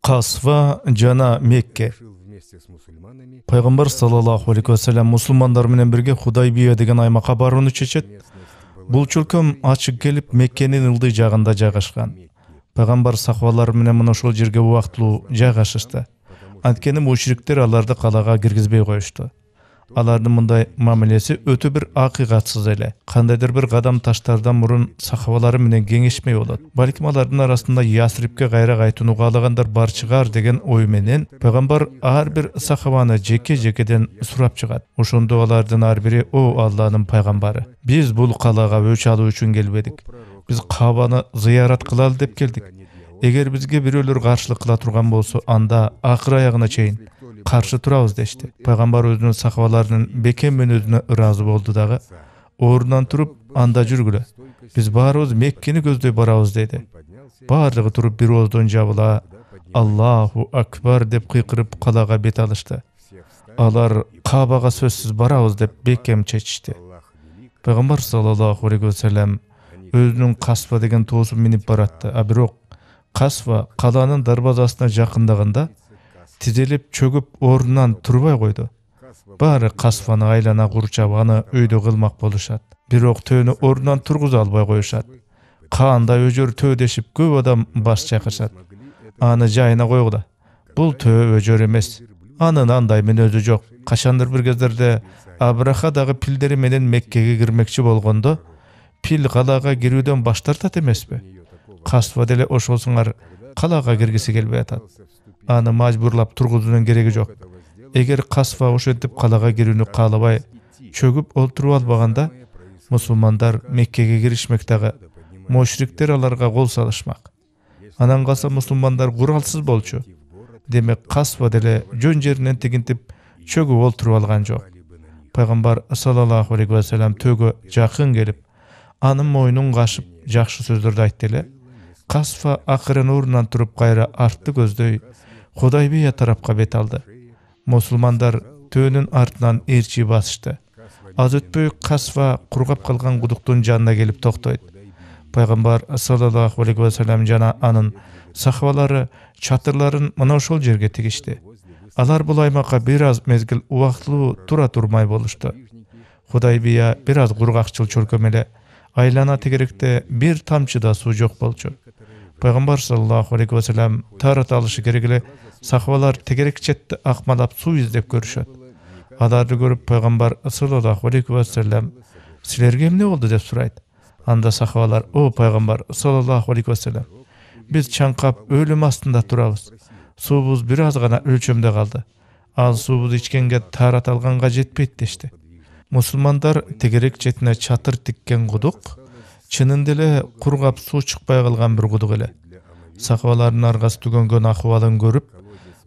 Касва жана Мекке. Пайгамбар саллаллаху алейхи ва саллям мусулмандар менен бирге Худайбия деген аймакка барууну чечет. Бул чөлкөм ачык келип Меккенин ылдый жагында жайгашкан. Пайгамбар сахабалар менен мына ошол жерге убактылуу жайгашышты. Анткени мушриктер аларды калага киргизбей коюшту. Алардын мындай мамилеси өтө бир акыйкатсыз эле. Кандайдыр бир кадам таштардан мурун сахабалары менен кеңешмей болот. Балким алардын арасында Ясрибке кайра кайтууну каалагандар бар чыгар деген ой менен пайгамбар ар бир сахабаны жеке-жекеден сурап чыгат. Ошондо алардын ар бири: "О Алланын пайгамбары, биз бул калаага өч алуу үчүн келбедик. Биз Кабаны зыярат кылалы деп келдик. Эгер бизге бирөөлөр каршылык кыла турган болсо, анда акыр аягына чейин каршы турабыз" дешти. Пайгамбар өзүнүн сахабаларынын бекем мүнөзүнө ыраазы болду дагы ордунан туруп: "Анда жүргүлө. Биз баарыбыз Меккени көздөй барабыз" деди. Баардыгы туруп бир ооздон жабыла "Аллаху акбар" деп кыйкырып калаага бет алышты. Алар Кабага сөзсүз барабыз деп бекем чечишти. Пайгамбар саллаллаху алейхи ва саллям өзүнүн Касва деген тоосун минип баратты. А бирок Касва каланын дарбазасына жакындаганда тизелип чөгүп ордунан турбай койду. Баары Касваны айлана курчап аны өйдө кылмак болушат. Бирок төөнү ордунан тургуза албай коюшат. Каандай өжөр төөдешип көп адам баш чайкашат. Аны жайына койгула. Бул төө өжөр эмес. Анын андай мүнөзү жок. Качандыр бир кездерде Абраха дагы пилдери менен Меккеге кирмекчи болгондо пил калаага кирүүдөн баш тартат эмеспи? Касва деле ошосуңар калаага киргиси келбей атат. Аны мажбурлап тургузуунун кереги жок. Эгер Касва ошентип калаага кирүүнү каалабай чөгүп олтуруп албаганда, мусулмандар Меккеге киришмек дагы, мушриктер аларга кол салышмак. Анан калса мусулмандар куралсыз болчу. Демек Касва деле жөн жеринен тигинтип чөгүп олтуруп алган жок. Пайгамбар саллаллаху алейхи ва саллям төөгө жакын келип, анын мойнун кашып жакшы сөздөрдү айтты эле. Касва акырын ордунан туруп кайра артты көздөй Худайбия тарапка бет алды. Мусулмандар төөнүн артынан ээрчи басышты. Аз өтпөй Касва кургап калган кудуктун жанына келип токтойт. Пайгамбар саллаллаху алейхи ва саллям жана анын сахабалары чатырларын мына ошол жерге тигишти. Алар бул аймакка бир аз мезгил убактылуу тура турмай болушту. Худайбия бир аз кургакчыл чөлкөм эле. Айлана тегеректе бир тамчы да суу жок болчу. Пайгамбар саллаллаху алейхи ва саллям тарат алышы керек эле сахабалар тегерек четти акмалап суу издеп көрүшөт. Аларды көрүп пайгамбар саллаллаху алейхи ва саллям "Силерге эмне болду?" деп сурайт. Анда сахабалар: "О пайгамбар саллаллаху алейхи ва саллям, биз чаңкап өлүм астында турабыз. Суубуз бир аз гана өлчөмдө калды. Ал суубузду ичкенге тарат алганга жетпейт" дешти. Мусулмандар тегерек четине чатыр тиккен кудук чынында эле кургап суу чыкпай калган бир кудук эле. Сахабалардын аргасы түгөнгөн акыбалын көрүп,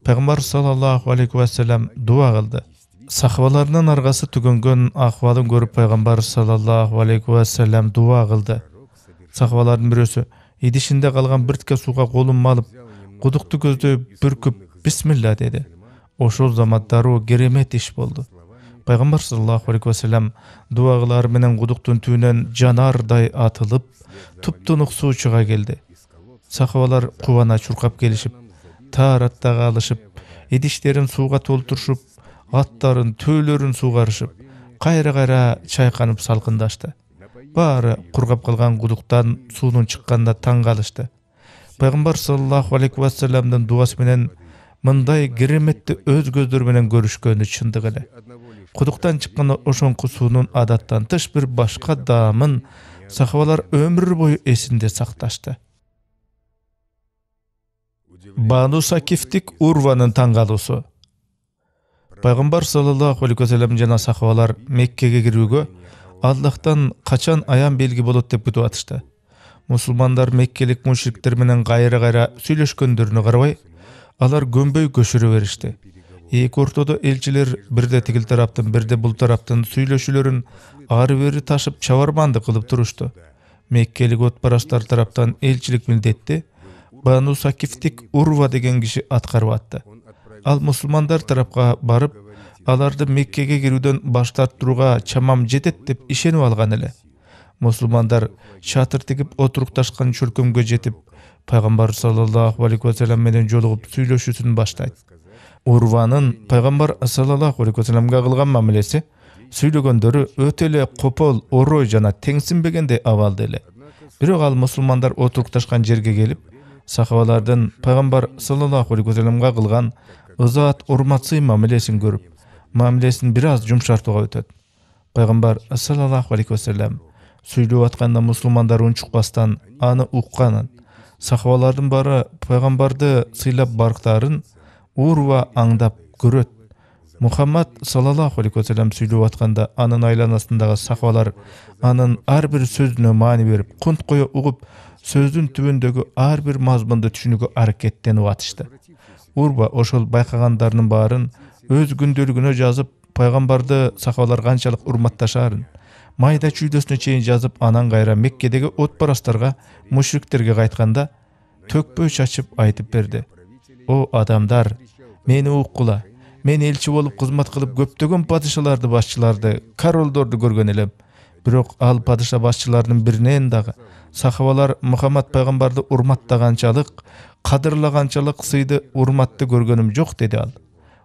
пайгамбар саллаллаху алейхи ва саллям дуа кылды. Сахабалардын аргасы түгөнгөн акыбалын көрүп, пайгамбар саллаллаху алейхи ва саллям дуа кылды. Сахабалардын бирөөсү идишинде калган биртке сууга колун малып, кудукту көздөй бүркүп "Бисмилла" деди. Ошол замат дароо керемет иш болду. Пайгамбар саллаллаху алейхи ва саллям дуа кылары менен кудуктун түбүнөн жанардай атылып, туптунук суу чыга келди. Сахабалар кубана чуркап келишип, таараттагы алышып, идиштерин сууга толтурушуп, аттарын, төөлөрүн суугарышып, кайра-кайра чайканып салкындашты. Баары кургап калган кудуктан суунун чыкканына таң калышты. Пайгамбар саллаллаху алейхи ва саллямдын дуасы менен мындай кереметти өз көздөр менен көрүшкөнү чындык эле. Кудуктан чыккан ошоңку суунун адаттан тыш бир башка даамын сахабалар өмүр бою эсинде сакташты. Бану Сакифтик Урванын таң калуусу. Пайгамбар саллаллаху алейхи ва саллям жана сахабалар Меккеге кирүүгө Аллахтан качан аян белги болот деп күтүп атышты. Мусулмандар меккелик мушриктер менен кайра-кайра сүйлөшкөндөрүнө карабай, алар көнбөй көшүрө беришти. Эки ортодо элчилер бирде тигил тараптын, бирде бул тараптын сүйлөшүүлөрүн ары бери ташып чабарманды кылып турушту. Меккелик отбараштар тараптан элчилик милдетти Бану Сакифтик Урва деген киши аткарып атты. Ал мусулмандар тарапка барып, аларды Меккеге кирүүдөн баш тартууга чамам жетет деп ишенип алган эле. Мусулмандар чатыр тигип отурукташкан чөлкөмгө жетип, пайгамбар саллаллаху алейхи ва саллям менен жолугуп сүйлөшүүсүн баштайт. Урванын пайгамбар саллаллаху алейхи ва салламга кылган мамилеси сүйлөгөндөрү өтө эле копол, орой жана теңсинбегендей абалда эле. Бирок ал мусулмандар отурукташкан жерге келип, сахабалардын пайгамбар саллаллаху алейхи ва салламга кылган ызаат урматсый мамилесин көрүп, мамилесин бир аз жумшартууга өтөт. Пайгамбар саллаллаху алейхи ва саллям сүйлөп атканда мусулмандар унчукпастан аны укканын, сахабалардын баары пайгамбарды сыйлап барктарын Урва аңдап көрөт. Мухаммад саллаллаху алейхи ва саллям сүйлөп атканда анын айланасындагы сахабалар анын ар бир сөзүнө маани берип, кунт кое угуп, сөздүн түбүндөгү ар бир мазмунду түшүнүүгө аракеттенип атышты. Урва ошол байкагандарынын баарын өз күндөлүгүнө жазып, пайгамбарды сахабалар канчалык урматташарын, майда чүйдөсүнө чейин жазып, анан кайра Меккедеги отпарастарга, мушриктерге кайтканда төкпөй чачып айтып берди. О адамдар, мени уккула. Мен элчи болуп кызмат кылып көптөгөн падышаларды, башчыларды, королдорду көргөн элем. Бирок ал падыша башчыларынын биринен дагы сахабалар Мухаммад пайгамбарды урматтаганчалык, кадырлаганчалык сыйды, урматты көргөнүм жок, деди ал.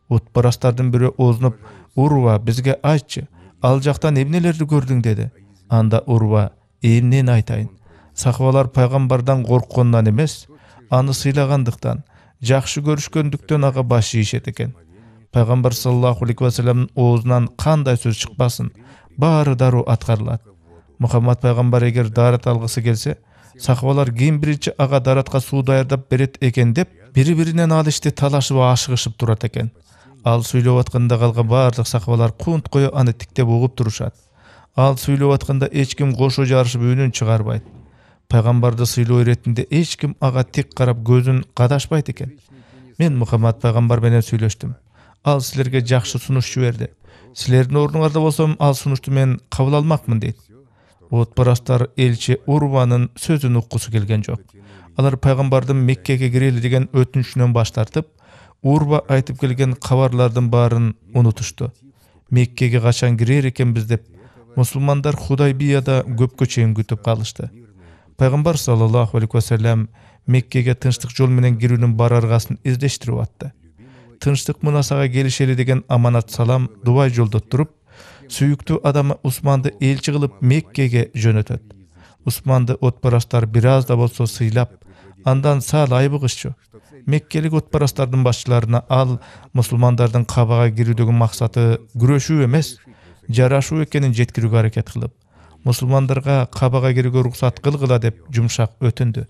Отпарастардын бири оозунуп, Урва, бизге айтчы, ал жактан эмнелерди көрдүң, деди. Анда Урва, эмнени айтайын? Сахабалар пайгамбардан коркконунан эмес, аны сыйлагандыктан, жакшы көрүшкөндүктөн ага баш ийишет экен. Пайгамбар саллаллаху алейхи ва салламдын оозунан кандай сөз чыкпасын, баары дароо аткарылат. Мухаммад пайгамбар эгер дарат алгысы келсе, сахабалар ким биринчи ага даратка суу даярдап берет экен деп, бири-биринен ал ишти талашып, ашыгышып турат экен. Ал сүйлөп атканда калган баардык сахабалар кунт кое аны тиктеп угуп турушат. Ал сүйлөп атканда эч ким кошо жарышып үнүн чыгарбайт. Пайгамбарды сыйлоо иретинде эч ким ага тик карап көзүн кадашпайт экен. Мен Мухаммад пайгамбар менен сүйлөштүм. Ал силерге жакшы сунуш жиберди. Силердин ордуңарда болсом, ал сунушту мен кабыл алмакмын, дейт. Отпарастар элчи Урванын сөзүн уккусу келген жок. Алар пайгамбардын Меккеге кирели деген өтүнүшүнөн баш тартып, Урва айтып келген кабарлардын баарын унутушту. Меккеге качан кирер экенбиз деп, мусулмандар Худайбияда көпкө чейин күтүп калышты. Пайгамбар саллаллаху алейхи ва саллям Меккеге тынчтык жол менен кирүүнүн бар аргасын издештирип атты. Тынчтык мунасага келишели деген аманат салам дубай жолдоттуруп, сүйүктүү адамы Усманды элчи кылып Меккеге жөнөтөт. Усманды отпарастар бир аз да болсо сыйлап, андан сал айбыгышчу. Меккелик отпарастардын башчыларына ал мусулмандардын кабага кирүүдөгү максаты күрөшүү эмес, жарашуу экенин жеткирүүгө аракет кылып, мусулмандарга кабага кирүүгө уруксат кылгыла деп жумшак өтүндү.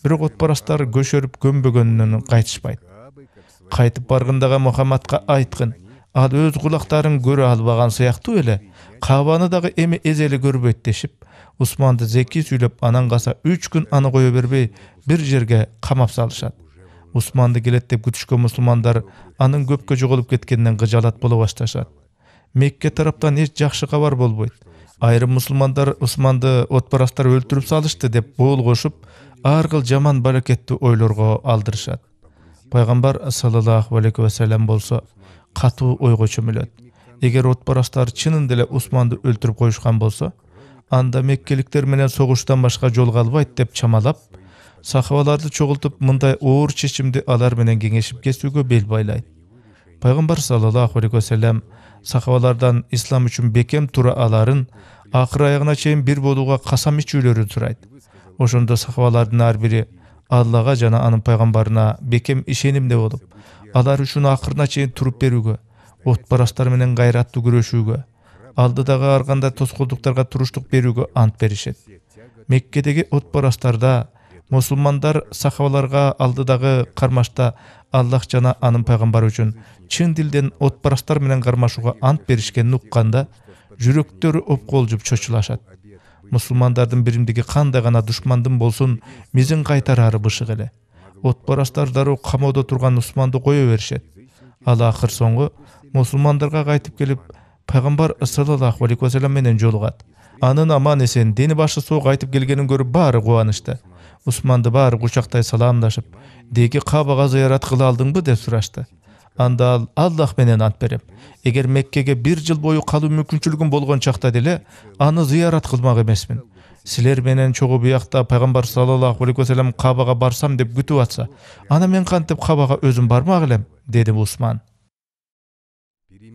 Бирок отпарастар көшөрүп көнбөгөнүнөн кайтышпайт. Кайтып баргындагы Мухаммадка айткын, ал өз кулактарын көрө албаган сыяктуу эле, кабаны дагы эми эзели көрбөйт дешип, Усманды зеки сүйлөп, анан калса 3 күн аны кое бербей бир жерге камап салышат. Усманды келет деп күтүшкөн мусулмандар анын көпкө жоголуп кеткенинен кыжалат боло башташат. Мекке тараптан эч жакшы кабар болбойт. Айрым мусулмандар Усманды отпарастар өлтүрүп салышты деп боол кошуп, ар кыл жаман балекеттүү ойлорго алдырышат. Пайгамбар саллаллаху алейхи ва саллям болсо катуу ойго чөмүлөт. Эгер отпарастар чынында эле Усманды өлтүрүп коюшкан болсо, анда меккеликтер менен согуштан башка жол калбайт деп чамалап, сахабаларды чогултуп мындай оор чечимди алар менен кеңешип кесүүгө бел байлайт. Пайгамбар саллаллаху алейхи ва саллям сахабалардан ислам үчүн бекем тура аларын, акыр аягына чейин бир болууга касам ичүүлөрүн сурайт. Ошондо сахабалардын ар бири Аллага жана анын пайгамбарына бекем ишенимде болуп, алар үчүн акырына чейин туруп берүүгө, отпарастар менен кайраттуу күрөшүүгө, алдыдагы ар кандай тоскоолдуктарга туруштук берүүгө ант беришет. Меккедеги отпарастарда мусулмандар сахабаларга алдыдагы кармашта Аллах жана анын пайгамбары үчүн чын дилден отпарастар менен кармашууга ант беришкенин укканда, жүрөктөрү опколжуп чочулашат. Мусулмандардын биримдиги кандай гана душмандын болсун, мизин кайтарары бышык эле. Отпарастар дароо камоодо турган Усманды кое беришет. Ал акыр соңку мусулмандарга кайтып келип, пайгамбар саллаллаху алейхи ва саллям менен жолугат. Анын аман эсен дени башы соо кайтып келгенин көрүп баары кубанышты. Усманды баары кучактай саламдашып, деги кабага зыярат кыла алдыңбы деп сурашты. Анда ал Аллах менен ант берем, эгер Меккеге 1 жыл бою калуу мүмкүнчүлүгүм болгон чакта деле аны зыярат кылмак эмесмин. Силер менен чогуу биякта пайгамбар саллаллаху алейхи ва саллям Кабага барсам деп күтүп атса, ана мен кантип Кабага өзүм бармак элем, деди Усман.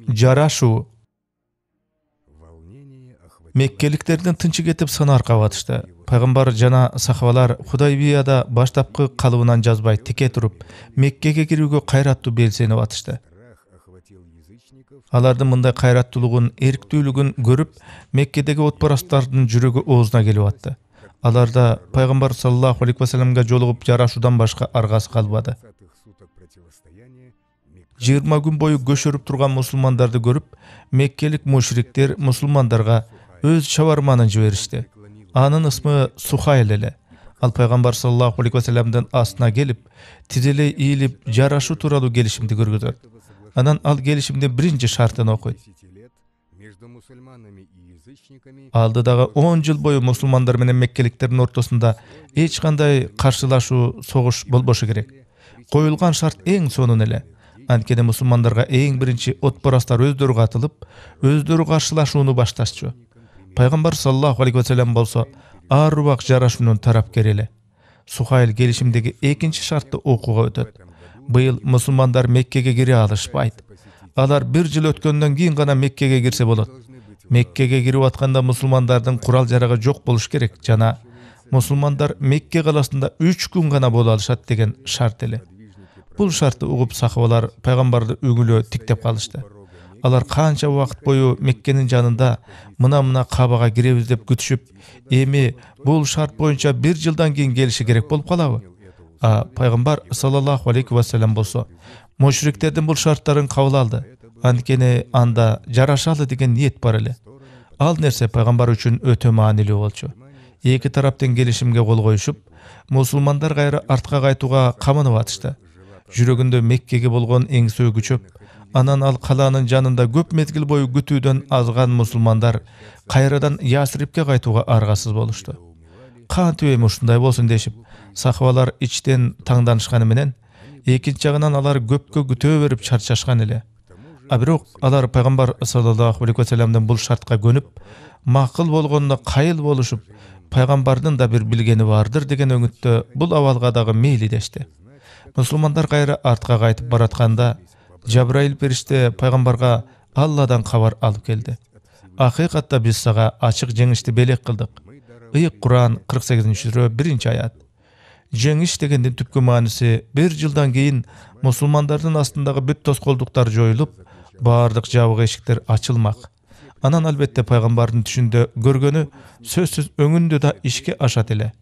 Жарашуу. Меккеликтердин тынчы кетип сынар кабатышты. Пайгамбар жана сахабалар Худайбияда баштапкы калыбынан жазбай тике туруп, Меккеге кирүүгө кайраттуу белсенип атышты. Алардын мындай кайраттуулугун, эрктүүлүгүн көрүп, Меккедеги отпарастардын жүрөгү оозуна келип атты. Аларда пайгамбар саллаллаху алейхи ва салламга жолугуп жарашуудан башка аргасы калбады. 20 күн бою көшөрүп турган мусулмандарды көрүп, меккелик мушриктер мусулмандарга өз чабарманын жиберишти. Анын ысмы Сухайл эле. Ал пайгамбар саллаллаху алейхи ва салламдын астына келип, тизелей ийилип, жарашуу тууралуу келишимди көргөзөт. Анан ал келишимдин биринчи шартын окуйт. Алдыдагы 10 жыл бою мусулмандар менен меккеликтердин ортосунда эч кандай каршылашуу, согуш болбошу керек. Коюлган шарт эң сонун эле. Анткени мусулмандарга эң биринчи отпарастар өздөрү катылып, өздөрү каршылашууну башташчу. Пайгамбар саллаллаху алейхи ва саллям болсо ар убак жарашуунун тарапкери эле. Сухайл келишимдеги экинчи шартты окууга өтөт. Быйыл мусулмандар Меккеге кире алышпайт. Алар 1 жыл өткөндөн кийин гана Меккеге кирсе болот. Меккеге кирип атканда мусулмандардын курал жарагы жок болуш керек жана мусулмандар Мекке каласында 3 күн гана боло алышат деген шарт эле. Бул шартты угуп сахабалар пайгамбарды үгүлө тиктеп калышты. Алар канча убакыт бою Меккенин жанында мына Кабага киребиз деп күтүшүп, эми бул шарт боюнча 1 жылдан кийин келиши керек болуп калабы? Пайгамбар саллаллаху алейхи ва саллям болсо мушриктердин бул шарттарын кабыл алды. Анткени анда жарашалы деген ниет бар эле. Ал нерсе пайгамбар үчүн өтө маанилүү болчу. Эки тараптын келишимге кол коюшуп, мусулмандар кайра артка кайтууга камынып атышты. Жүрөгүндө Меккеге болгон эң сөөгүчөп, анан ал калаанын жанында көп мезгил бою күтүүдөн азган мусулмандар кайрадан Ясрибке кайтууга аргасыз болушту. Кантип эми ушундай болсун дешип, сахабалар ичтен таңданышканы менен, экинчи жагынан алар көпкө күтөө берип чарчашкан эле. Бирок алар пайгамбар саллаллаху алейхи ва салламдын бул шартка көнүп, макул болгонуна кайыл болушуп, пайгамбардын да бир билгени бардыр деген өңүттө бул абалга дагы мейли дешти. Мусулмандар кайра артка кайтып баратканда, Жабраил периште пайгамбарга Алладан кабар алып келди. Акыйкатта биз сага ачык жеңишти белек кылдык. Ыйык Куран 48-сүрө 1-аят. Жеңиш дегендин түпкү мааниси 1 жылдан кийин мусулмандардын астындагы бүт тоскоолдуктар жоюлуп, баардык жабык эшиктер ачылмак. Анан албетте пайгамбардын түшүндө көргөнү сөзсүз өңүндө да ишке ашат эле.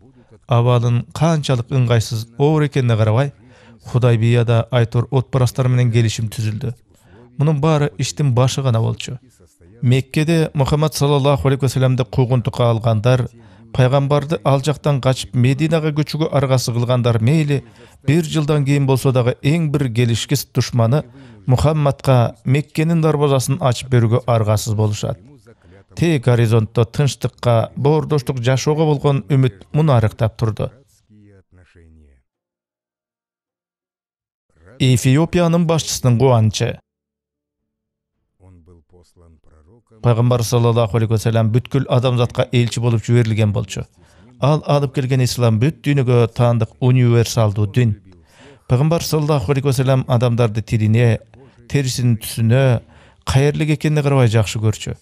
Абалын канчалык ыңгайсыз оор экенине карабай, Худайбияда айтор отпарастар менен келишим түзүлдү. Мунун баары иштин башы гана болчу. Меккеде Мухаммад саллаллаху алейхи ва салламды куугунтукка алгандар, пайгамбарды ал жактан качып Мединага көчүүгө аргасы кылгандар мейли 1 жылдан кийин болсо дагы эң бир келишкис душманы Мухаммадка Меккенин дарбазасын ачып берүүгө аргасыз болушат. Тек горизонтто тынчтыкка, боордоштук жашоого болгон үмүт мунарыктап турду. Эфиопиянын башчысынын кубанычы. Пайгамбар саллаллаху алейхи ва саллям бүткүл адамзатка элчи болуп жиберилген болчу. Ал алып келген ислам бүт дүйнөгө таандык универсалдуу дин. Пайгамбар саллаллаху алейхи ва саллям адамдарды тилине, терисинин түсүнө, кайерлик экенине карабай жакшы көрчү.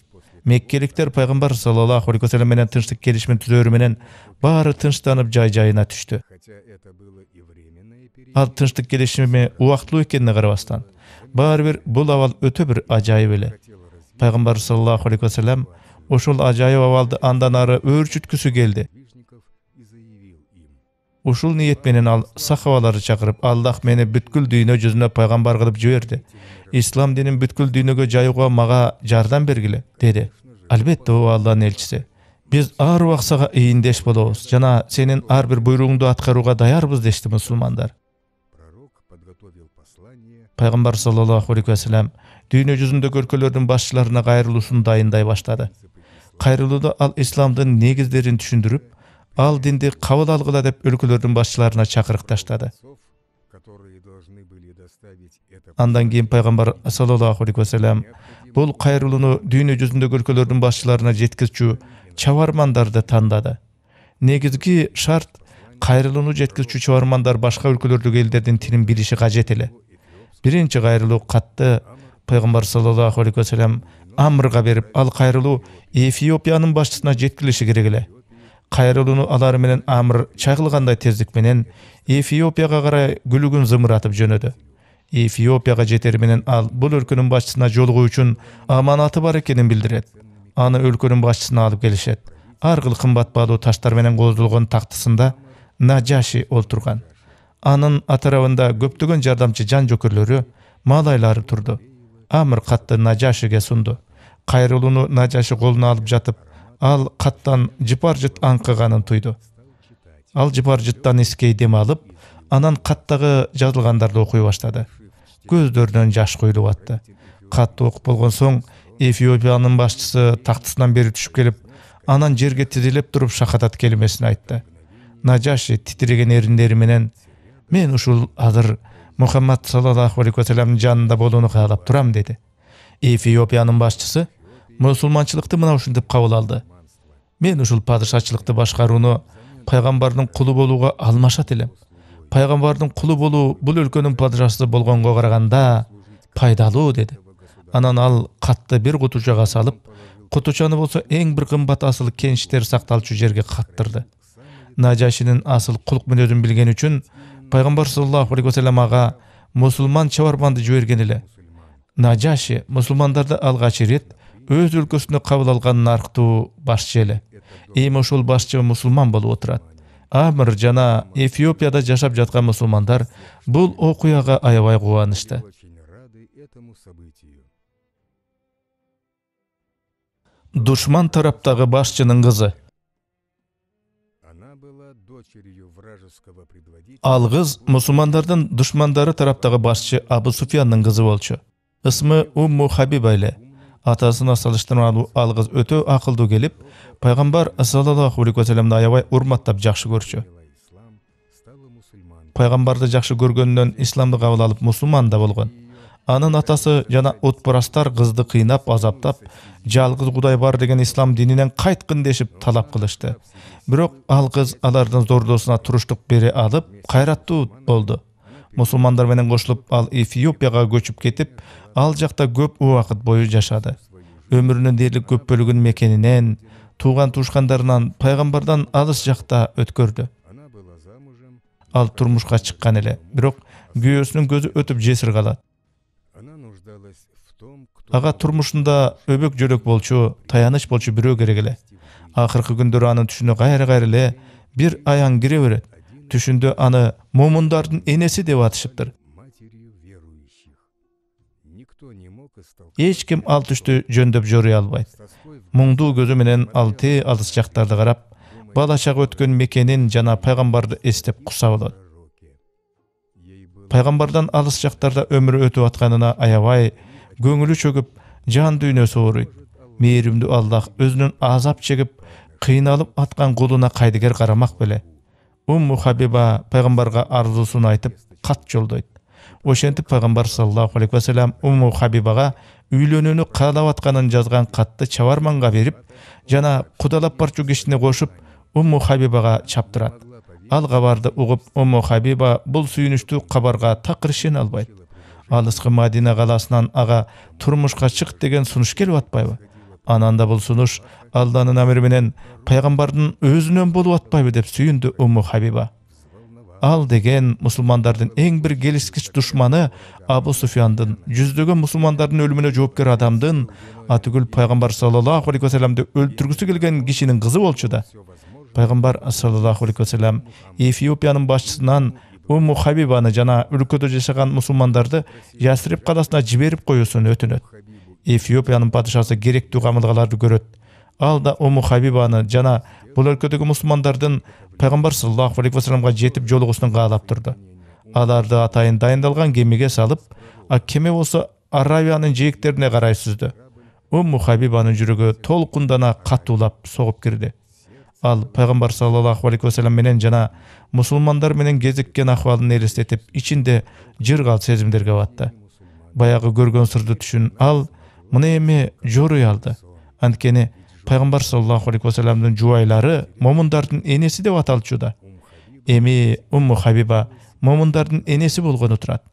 Меккеликтер пайгамбар саллаллаху алейхи ва саллям менен тынчтык келишими түзөрү менен баары тынчтанып жай-жайына түштү. Ал тынчтык келишими убактылуу экенине карабастан, баары бир бул абал өтө бир ажайып эле. Пайгамбар саллаллаху алейхи ва саллям ошол ажайып абалды андан ары өөрчүткүсү келди. Ушул ниет менен ал сахабаларды чакырып, Аллах мени бүткүл дүйнө жүзүнө пайгамбар кылып жиберди. Ислам динин бүткүл дүйнөгө жайууга мага жардам бергиле, деди. Албетте, о Алланын элчиси, биз ар убак сага ийиндеш болобуз жана сенин ар бир буйругуңду аткарууга даярбыз, дешти мусулмандар. Пайгамбар саллаллаху алейхи ва саллям дүйнө жүзүндөгү өлкөлөрдүн башчыларына кайрылуусун дайындай баштады. Кайрылууда ал исламдын негиздерин түшүндүрүп, ал динди кабыл алгыла деп өлкөлөрдүн башчыларына чакырык таштады. Андан кийин пайгамбар саллаллаху алейхи ва саллям бул кайрылууну дүйнө жүзүндөгү өлкөлөрдүн башчыларына жеткизчү чабармандарды тандады. Негизги шарт кайрылууну жеткирүүчү чыгармандар башка өлкөлөрдөгү элдердин тилин билиши кажет эле. Биринчи кайрылуу катты пайгамбар саллаллаху алейхи вассалам Амрга берип, ал кайрылуу Эфиопиянын башчысына жеткирилиши керек эле. Кайрылууну алар менен Амр чайгылгандай тездик менен Эфиопияга карай күлүгүн зымыратып жөнөдү. Эфиопияга жетери менен ал бул өлкөнүн башчысына жолугуу үчүн аманаты бар экенин билдирет. Аны өлкөнүн башчысына алып келишет. Ар кыл кымбат баалуу таштар менен коздолгон тактысында Нажаши олтурган. Анын атарабында көптөгөн жардамчы жан жокерлөрү, малайлары турду. Амр катты Нажашиге сунду. Кайрылууну Нажаши колуна алып жатып, ал каттан жыпар-жыт аңкыганын туйду. Ал жыпар-жыттан искей дем алып, анан каттагы жазылгандарды окуй баштады. Көздөрүнөн жаш куйулуп атты. Катты окуп болгон соң Эфиопиянын башчысы тактысынан бери түшүп келип, анан жерге тизилеп туруп шахадат келимесин айтты. Нажаши титиреген эриндери менен: "Мен ушул азыр Мухаммад саллаллаху алейхи вассаламдын жанында болууну каалап турам" деди. Эфиопиянын башчысы мусулманчылыкты мына ушинтип кабыл алды. "Мен ушул падышачылыкты башкарууну пайгамбардын кулу болууга алмашат элем. Пайгамбардын кулу болуу бул өлкөнүн падышасы болгонго караганда пайдалуу" деди. Анан ал катты бир кутучага салып, кутучаны болсо эң бир кымбат асыл кенчтер сакталчу жерге каттырды. Нажашинин асыл кулк мүнөзүн билген үчүн пайгамбар саллаллаху алейхи вассалам ага мусулман чабарманды жиберген эле. Нажаши мусулмандарды алгач ирет өз өлкөсүнө кабыл алган нарктуу башчы эле. Эми ошол башчы мусулман болуп отурат. Амр жана Эфиопияда жашап жаткан мусулмандар бул окуяга аябай кубанышты. Душман тараптагы башчынын кызы. Ал кыз мусулмандардын душмандары тараптагы башчы Абу Суфьяндын кызы болчу. Ысмы Умму Хабиба эле. Атасына салыштырмалуу ал кыз өтө акылдуу келип, пайгамбар саллаллаху алейхи вассаламды аябай урматтап жакшы көрчү. Пайгамбарды жакшы көргөндөн исламды кабыл алып мусулман да болгон. Анын атасы жана отпурастар кызды кыйнап, азаптап, жалгыз Кудай бар деген ислам дининен кайткын дешип талап кылышты. Бирок ал кыз алардын зордоосуна туруштук бере алып, кайраттуу болду. Мусулмандар менен кошулуп, ал Эфиопияга көчүп кетип, ал жакта көп убакыт бою жашады. Өмүрүнүн дээрлик көп бөлүгүн мекенинен, тууган туушкандарынан, пайгамбардан алыс жакта өткөрдү. Ал турмушка чыккан эле, бирок күйөөсүнүн көзү өтүп жесир калат. Ага турмушунда өбөк жөлөк болчу, таяныч болчу бирөө керек эле. Акыркы күндөрү анын түшүнө кайра эле бир аян кире берет. Түшүндө аны момундардын энеси деп атышыптыр. Эч ким ал түштү жөндөп жорой албайт. Муңдуу көзү менен ал алыс жактарды карап, бала чак өткөн мекенин жана пайгамбарды эстеп куса болот. Пайгамбардан алыс жактарда өмүрү өтүп атканына аябай көңүлү чөгүп, жан дүйнөсү ооруйт. Мээримдүү Аллах өзүнүн азап чегип, кыйналып аткан кулуна кайдыгер карамак беле. Умму Хабиба пайгамбарга арзусун айтып, кат жолдойт. Ошентип пайгамбар саллаллаху алейхи вассалам Умму Хабибага үйлөнүүнү каалап атканын жазган катты чабарманга берип, жана кудалап барчу кишини кошуп, Умму Хабибага чаптырат. Ал кабарды угуп, Умму Хабиба бул сүйүнүчтүү кабарга такыр ишене албайт. Алыскы Мадина каласынан ага турмушка чык деген сунуш келип атпайбы? Анан да бул сунуш Алланын амри менен пайгамбардын өзүнөн болуп атпайбы деп сүйүндү Умму Хабиба. Ал деген мусулмандардын эң бир келискич душманы Абу Суфьяндын, жүздөгөн мусулмандардын өлүмүнө жоопкер адамдын, атүгүл пайгамбар саллаллаху алейхи вассаламды өлтүргүсү келген кишинин кызы болчу да. Пайгамбар саллаллаху алейхи вассалам Эфиопиянын башчысынан Умму Хабибаны жана өлкөдө жашаган мусулмандарды Ясрип каласына жиберип коюусун өтүнөт. Эфиопиянын падышасы керектүү камылгаларды көрөт. Ал да Умму Хабибаны жана бул өлкөдөгү мусулмандардын пайгамбар саллаллаху алейхи вассаламга жетип жолугусун каалап турду. Аларды атайын дайындалган кемеге салып, кеме болсо Аравиянын жээктерине карай сүздү. Умму Хабибанын жүрөгү толкундана катуулап согуп кирди. Ал пайгамбар саллаллаху алейхи вассалам менен жана мусулмандар менен кезиккен акыбалын элестетип, ичинде жыргал сезимдерге батты. Баягы көргөн сырды түшүн ал мына эми жорой алды. Анткени Пайгамбар саллаллаху алейхи ва салламдын жубайлары момундардын энеси деп аталчуда. Эми Умму Хабиба момундардын энеси болгону турат.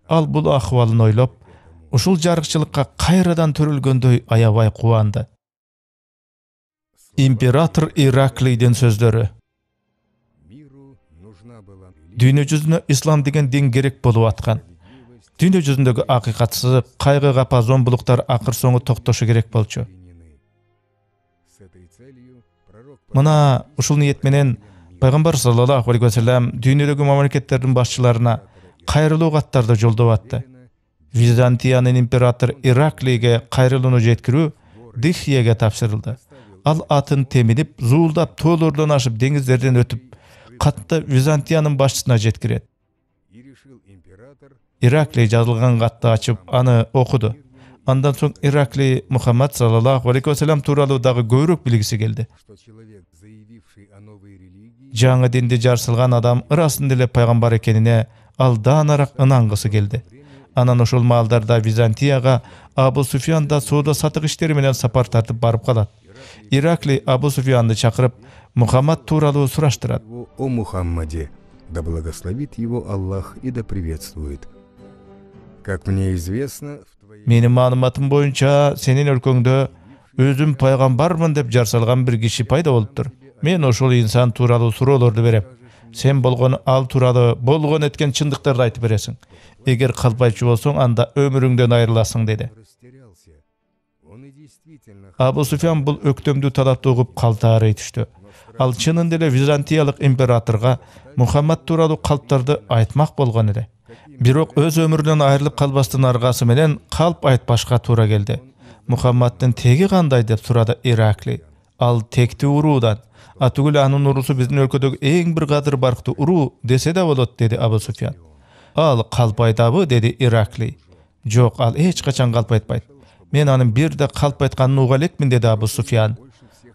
Ал бул акыбалын ойлоп, ушул жарыкчылыкка кайрадан төрөлгөндөй аябай кубанды. İmperator Irakliy'den sözleri. Dünya жүзүнө ислам деген дин керек болуп аткан. Dünya жүзүндөгү акыйкатсыз, кайгыга па зомбулуктар акыр соңу токтошу керек болчу. Мына ушул ниет менен Пайгамбар саллаллаху алейхи ва саллям дүйнөдөгү мамлекеттердин башчыларына кайрылуу каттарды жолдоп атты. Византиянын император Ираклийге кайрылууну жеткирүү Дихиеге тапшырылды. Ал атын теминип, зуулдап, тоолордон ашып, деңиздерден өтүп, катты Византиянын башчысына жеткирет. Ираклий жазылган катты ачып, аны окуду. Андан соң Ираклий Мухаммад саллаллаху алейхи ва саллям тууралуу дагы көбүрөөк билгиси келди. Жаңы динди жарсылган адам ырасында эле пайгамбар экенине ал даанараак ынангысы келди. Анан ошол маалдарда Византияга Абу Суфиян да соода сатык иштери менен сапар тартып барып калат. Ираклий Абу Суфиянды чакырып, Мухаммад тууралуу сураштырат. О Мухаммаде, да благословит его Аллах и да приветствует. Как мне известно, Менин маалыматым боюнча, сенин өлкөңдө өзүм пайгамбармын деп жарсалган бир киши пайда болуптур. Мен ошол инсан тууралуу суроолорду берем. Сен болгон ал тууралуу болгон эткен чындыктарды айтып бересиң. Эгер калпайчу болсоң, анда өмүрүңдөн айрыласың деди. Абу Суфиян бул өктөмдүү талапты угуп калтаарый түштү. Ал чынында эле Византиялык императорго Мухаммад тууралуу калптарды айтмак болгон эле. Бирок өз өмүрүнөн айрылып калбастын аргасы менен калп айтпашка туура келди. Мухаммаддын теги кандай деп сурады Ираклий. Ал текти уруудан. Атүгүл анын уруусу биздин өлкөдөгү эң бир кадыр барктуу уруу десе да болот, деди Абу Суфиян. Ал калп айтабы, деди Ираклий. Жок, ал эч качан калп айтпайт. Мен анын бирде калп айтканын уга элекмин, деди Абу Суфиян.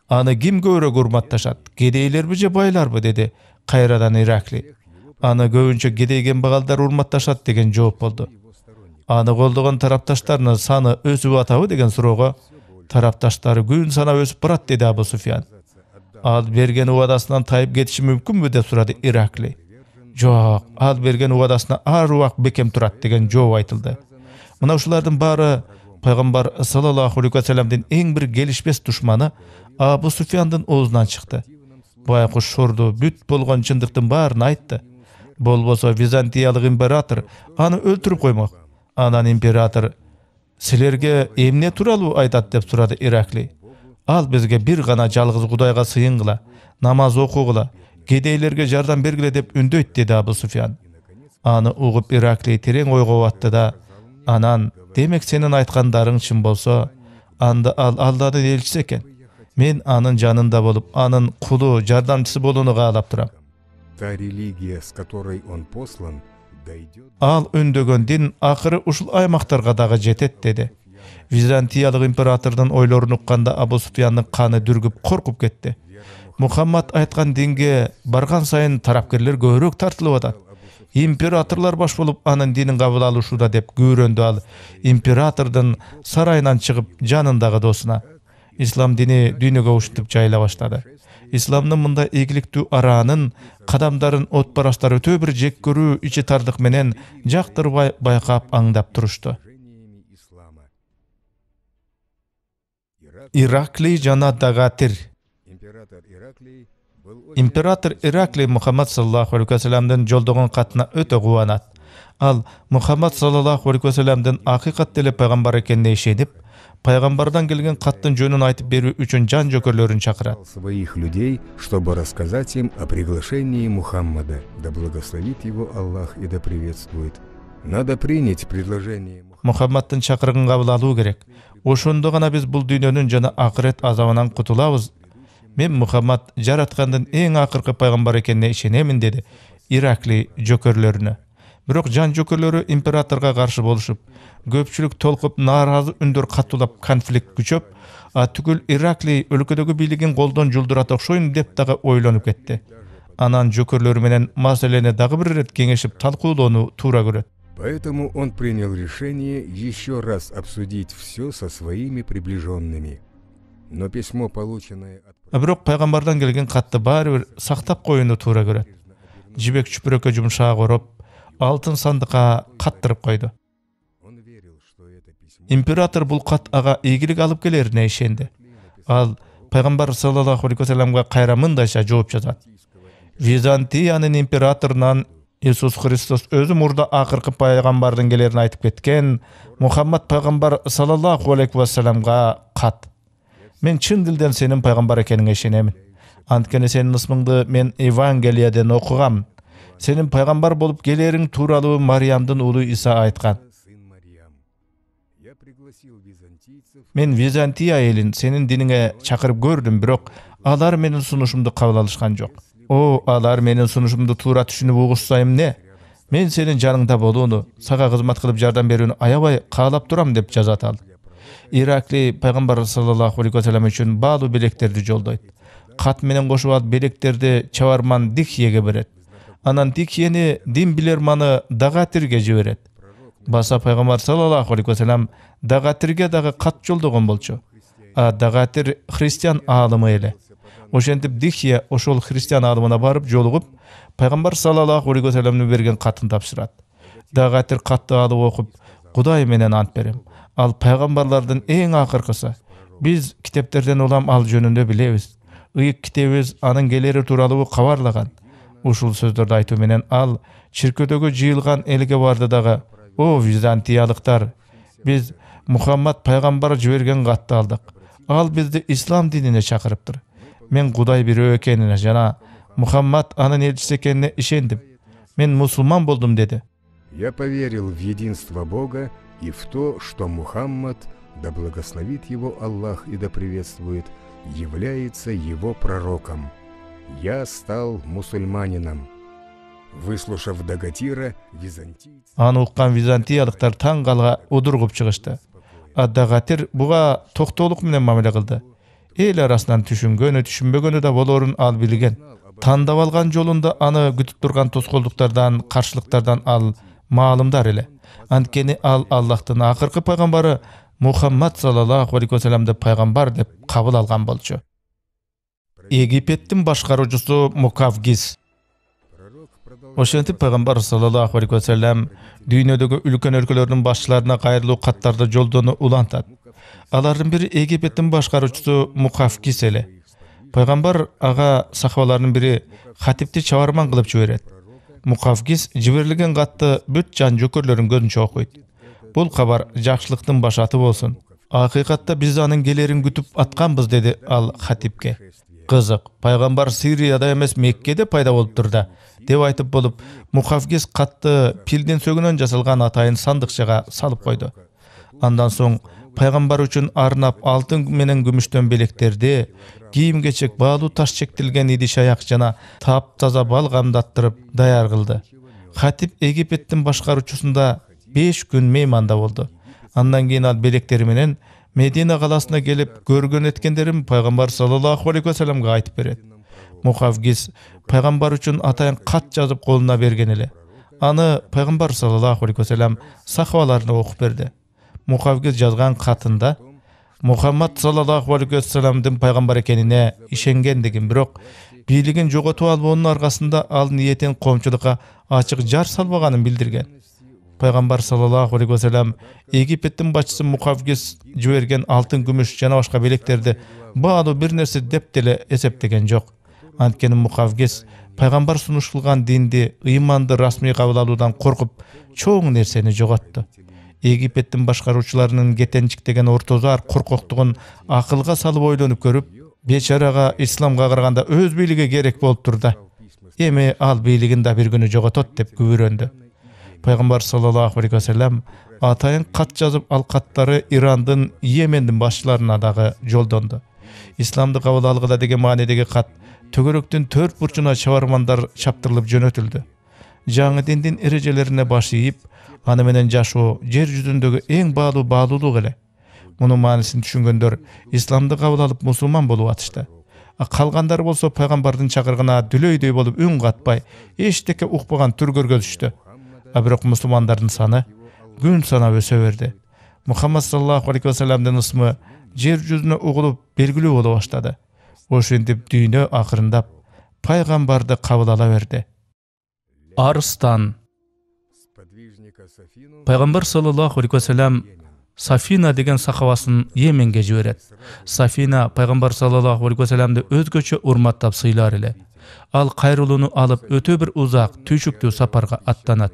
Аны ким көбүрөөк урматташат? Кедейлерби же байларбы, деди кайрадан Ираклий. Аны көбүнчө кедей кембагалдар урматташат деген жооп болду. Аны колдогон тарапташтардын саны өсүп атабы деген суроого тарапташтары күн санап өсүп барат, деди Абу Суфиян. Ал берген убадасынан тайып кетиши мүмкүнбү деп сурады Ираклий. Жок, ал берген убадасына ар убак бекем турат деген жооп айтылды. Мына ушулардын баары Пайгамбар саллаллаху алейхи ва салламдын эң бир келишпес душманы Абу Суфияндын оозунан чыкты. Байкуш шорду бүт болгон чындыктын баарын айтты. Болбосо Византиялык император аны өлтүрүп коймок. Анан император: "Силерге эмне тууралуу айтат?" деп сурады Ираклий. Ал бизге бир гана жалгыз Кудайга сыйынгыла, намаз окугула, кедейлерге жардам бергиле деп үндөйт, деди Абу Суфиян. Аны угуп Ираклий терең ойго батты да, анан: "Демек сенин айткандарың чын болсо, анда ал Алланын элчиси экен. Мен анын жанында болуп, анын кулу, жардамчысы болууну каалап турам. та религия, с которой он послан, дойдет." Ал үндөгөн дин акыры ушул аймактарга дагы жетет, деди. Византиялык императордун ойлорун укканда Абу Суфияндын каны дүргүп коркуп кетти. Мухаммад айткан динге барган сайын тарапкерлер көбүрөөк тартылып атат. Императорлар баш болуп анын динин кабыл алышууда деп күбөрөндү ал императордун сарайынан чыгып жанындагы досуна. Ислам дини дүйнөгө ушинтип жайыла баштады. Исламдын мындай ийгиликтүү араанын кадамдарын от бараштар өтө бир жек көрүү, ичи тардык менен жактырбай байкап аңдап турушту. Ираклий жана Дагатир. Император Ираклий Мухаммад саллаллаху алейхи ва салламдын жолдогон катына өтө кубанат. Ал Мухаммад саллаллаху алейхи ва салламдын акыйкат эле пайгамбар экенине ишенип, пайгамбардан келген каттын жөнүн айтып берүү үчүн жан жөкөрлөрүн чакырат. Своих людей, чтобы рассказать им о приглашении Мухаммада, да благословит его Аллах и да приветствует. Надо принять предложение. Мухаммаддын чакырыгын кабыл алуу керек. Ошондо гана биз бул дүйнөнүн жана акырет азабынан кутулабыз. Мен Мухаммад жараткандын эң акыркы пайгамбар экенине ишенемин, деди Ираклий жөкөрлөрүнө. Бирок жан жөкөрлөрү императорго каршы болушуп, көпчүлүк толкуп, нааразы үндөр катуулап, конфликт күчөп, түгүл Ираклий өлкөдөгү бийлигин колдон жулдурат окшойн деп дагы ойлонуп кетти. Анан жөкөрлөрү менен маселени дагы бир ирет кеңешип талкуулоону туура көрөт. Поэтому он принял решение еще раз обсудить все со своими приближенными. Но письмо, полученное от Бирок пайгамбардан келген катты баары бир сактап коюуну туура көрөт. Жибек чүпүрөккө жумшак ороп, алтын сандыкка каттырып койду. он верил, что это письмо Император бул кат ага ийгилик алып келерине ишенди. Ал пайгамбар саллаллаху алейхи ва салламга кайра мындайча жооп жазат. Византиянын императорунан Иисус Христос өзү мурда акыркы пайгамбардын келерин айтып кеткен Мухаммад пайгамбар саллаллаху алейхи ва салламга кат. Мен чын дилден сенин пайгамбар экениңе ишенемин. Анткени сенин ысмыңды мен Евангелияден окугам. Сенин пайгамбар болуп келериң тууралуу Мариямдын уулу Иса айткан. сын Мариям. Я пригласил византийцев Мен Византия элин сенин диниңе чакырып көрдүм, бирок алар менин сунушумду кабыл алышкан жок. О, алар менин сунушумду туура түшүнүп угушсайм не? Мен сенин жаныңда болууну, сага кызмат кылып жардам берүүнү аябай каалап турам деп жазат ал. Иракли пайгамбар саллаллаху алейхи ва саллям үчүн баалуу белектерди жолдойт. Кат менен кошуп алып белектерди чабарман Дихиеге берет. Анан Дихиени дин билерманы Дагатирге жиберет. Баса пайгамбар саллаллаху алейхи ва саллям Дагатирге дагы кат жолдогон болчу. А Дагатир христиан аалымы эле. Ошентип Дихия ошол христиан аалымына барып жолугуп, пайгамбар саллаллаху алейхи ва саллямдын берген катын тапшырат. Дагатир катты алып окуп, Кудай менен ант берем. Ал пайгамбарлардын эң акыркысы. Биз китептерден улам ал жөнүндө билебиз. Ыйык китебиз анын келери тууралуу кабарлаган. Ушул сөздөрдү айтуу менен ал чиркөөдөгү жыйылган элге барды дагы: "О византиялыктар, биз Мухаммад пайгамбар жиберген катты алдык. Ал бизди ислам динине чакырыптыр. Мен Кудай бирөө экенине жана Мухаммад анын элчиси экенине ишендим. Мен мусулман болдум" деди. Я поверил в единство Бога и в то, что Мухаммад, да благословит его Аллах и да приветствует, является его пророком. Я стал мусульманином. Выслушав Дагатира, византийцы Аны уккан византиялыктар таң калга удургуп чыгышты. А Дагатир буга токтоолук менен мамиле кылды. Эл арасынан түшүнгөнү, түшүнбөгөнү да болорун ал билген. Тандап алган жолунда аны күтүп турган тоскоолдуктардан, каршылыктардан ал маалымдар эле. Анткени ал Аллахтын акыркы пайгамбары Мухаммад саллаллаху алейхи ва салламды пайгамбар деп кабыл алган болчу. Египеттин башкаруучусу Мукавгис. пророк продолжал Ошентип пайгамбар саллаллаху алейхи ва саллям дүйнөдөгү үлкөн өлкөлөрдүн башчыларына кайрылуу каттарды жолдоону улантат. Алардын бири Египеттин башкаруучусу Мукавгис эле. Пайгамбар ага сахабалардын бири хатипти чабарман кылып жиберет. Мукавгис жиберилген катты бүт жан жөкөрлөрүн көзүнчө окуйт. Бул кабар жакшылыктын башаты болсун. Акыйкатта биз анын келерин күтүп атканбыз, деди ал хатипке. Кызык, пайгамбар Сирияда эмес Меккеде пайда болуптур да, деп айтып болуп, Мукавгис катты пилдин сөгүнөн жасалган атайын сандыкчага салып койду. Андан соң пайгамбар үчүн арнап алтын менен күмүштөн белектерди, кийим-кечек, баалуу таш чектилген идиш аяк жана таптаза балгамдаттырып даяр кылды. Хатип Египеттин башкаруучусунда 5 күн мейманда болду. Андан кийин ал белектери менен Медина каласына келип, көргөн эткендерин пайгамбар саллаллаху алейхи ва салламга айтып берет. Мукавгис пайгамбар үчүн атайын кат жазып колуна берген эле. Аны пайгамбар саллаллаху алейхи ва саллям сахабаларына окуп берди. Мукавгис жазган катында Мухаммад саллаллаху алейхи ва салламдын пайгамбар экенине ишенгендигин, бирок бийлигин жоготуп албоонун аркасында ал ниетин коомчулукка ачык жар салбаганын билдирген. Пайгамбар саллаллаху алейхи ва саллям Египеттин башчысы Мукавгис жиберген алтын, күмүш жана башка белектерди баалуу бир нерсе деп деле эсептеген жок. Анткени Мукавгис пайгамбар сунуш кылган динди, ыйманды расмий кабыл алуудан коркуп, чоң нерсени жоготту. Египеттин башкаруучуларынын кетенчиктеген ортозар коркоктугун акылга салып ойлонуп көрүп, бечарага исламга караганда өз бийлиги керек болуптур да. Эми ал бийлигин да бир күнү жоготот деп күбүрөндү. Пайгамбар саллаллаху алейхи ва саллям атайын кат жазып, ал каттары Ирандын, Йемендин башчыларына дагы жолдонду. Исламды кабыл алгыла деген маанидеги кат төгөрөктүн 4 бурчуна чабармандар чаптырылып жөнөтүлдү. Жаңы диндин эрежелерине баш ийип, аны менен жашоо жер жүзүндөгү эң баалуулук эле. Мунун маанисин түшүнгөндөр исламды кабыл алып мусулман болуп атышты. Калгандар болсо пайгамбардын чакырыгына дүлөйдөй болуп үн катпай, эчтеке укпаган түр көргөзүштү. Бирок мусулмандардын саны күн санап өсө берди. Мухаммад саллаллаху алейхи ва салламдын ысмы жер жүзүнө угулуп белгилүү боло баштады. Ошентип дүйнө акырындап пайгамбарды кабыл ала берди. Арыстан. Пайгамбар саллаллаху алейхи ва саллям Сафина деген сахабасын Йеменге жиберет. Сафина пайгамбар саллаллаху алейхи ва саллямды өзгөчө урматтап сыйлар эле. Ал кайрылууну алып өтө бир узак, түйшүктүү сапарга аттанат.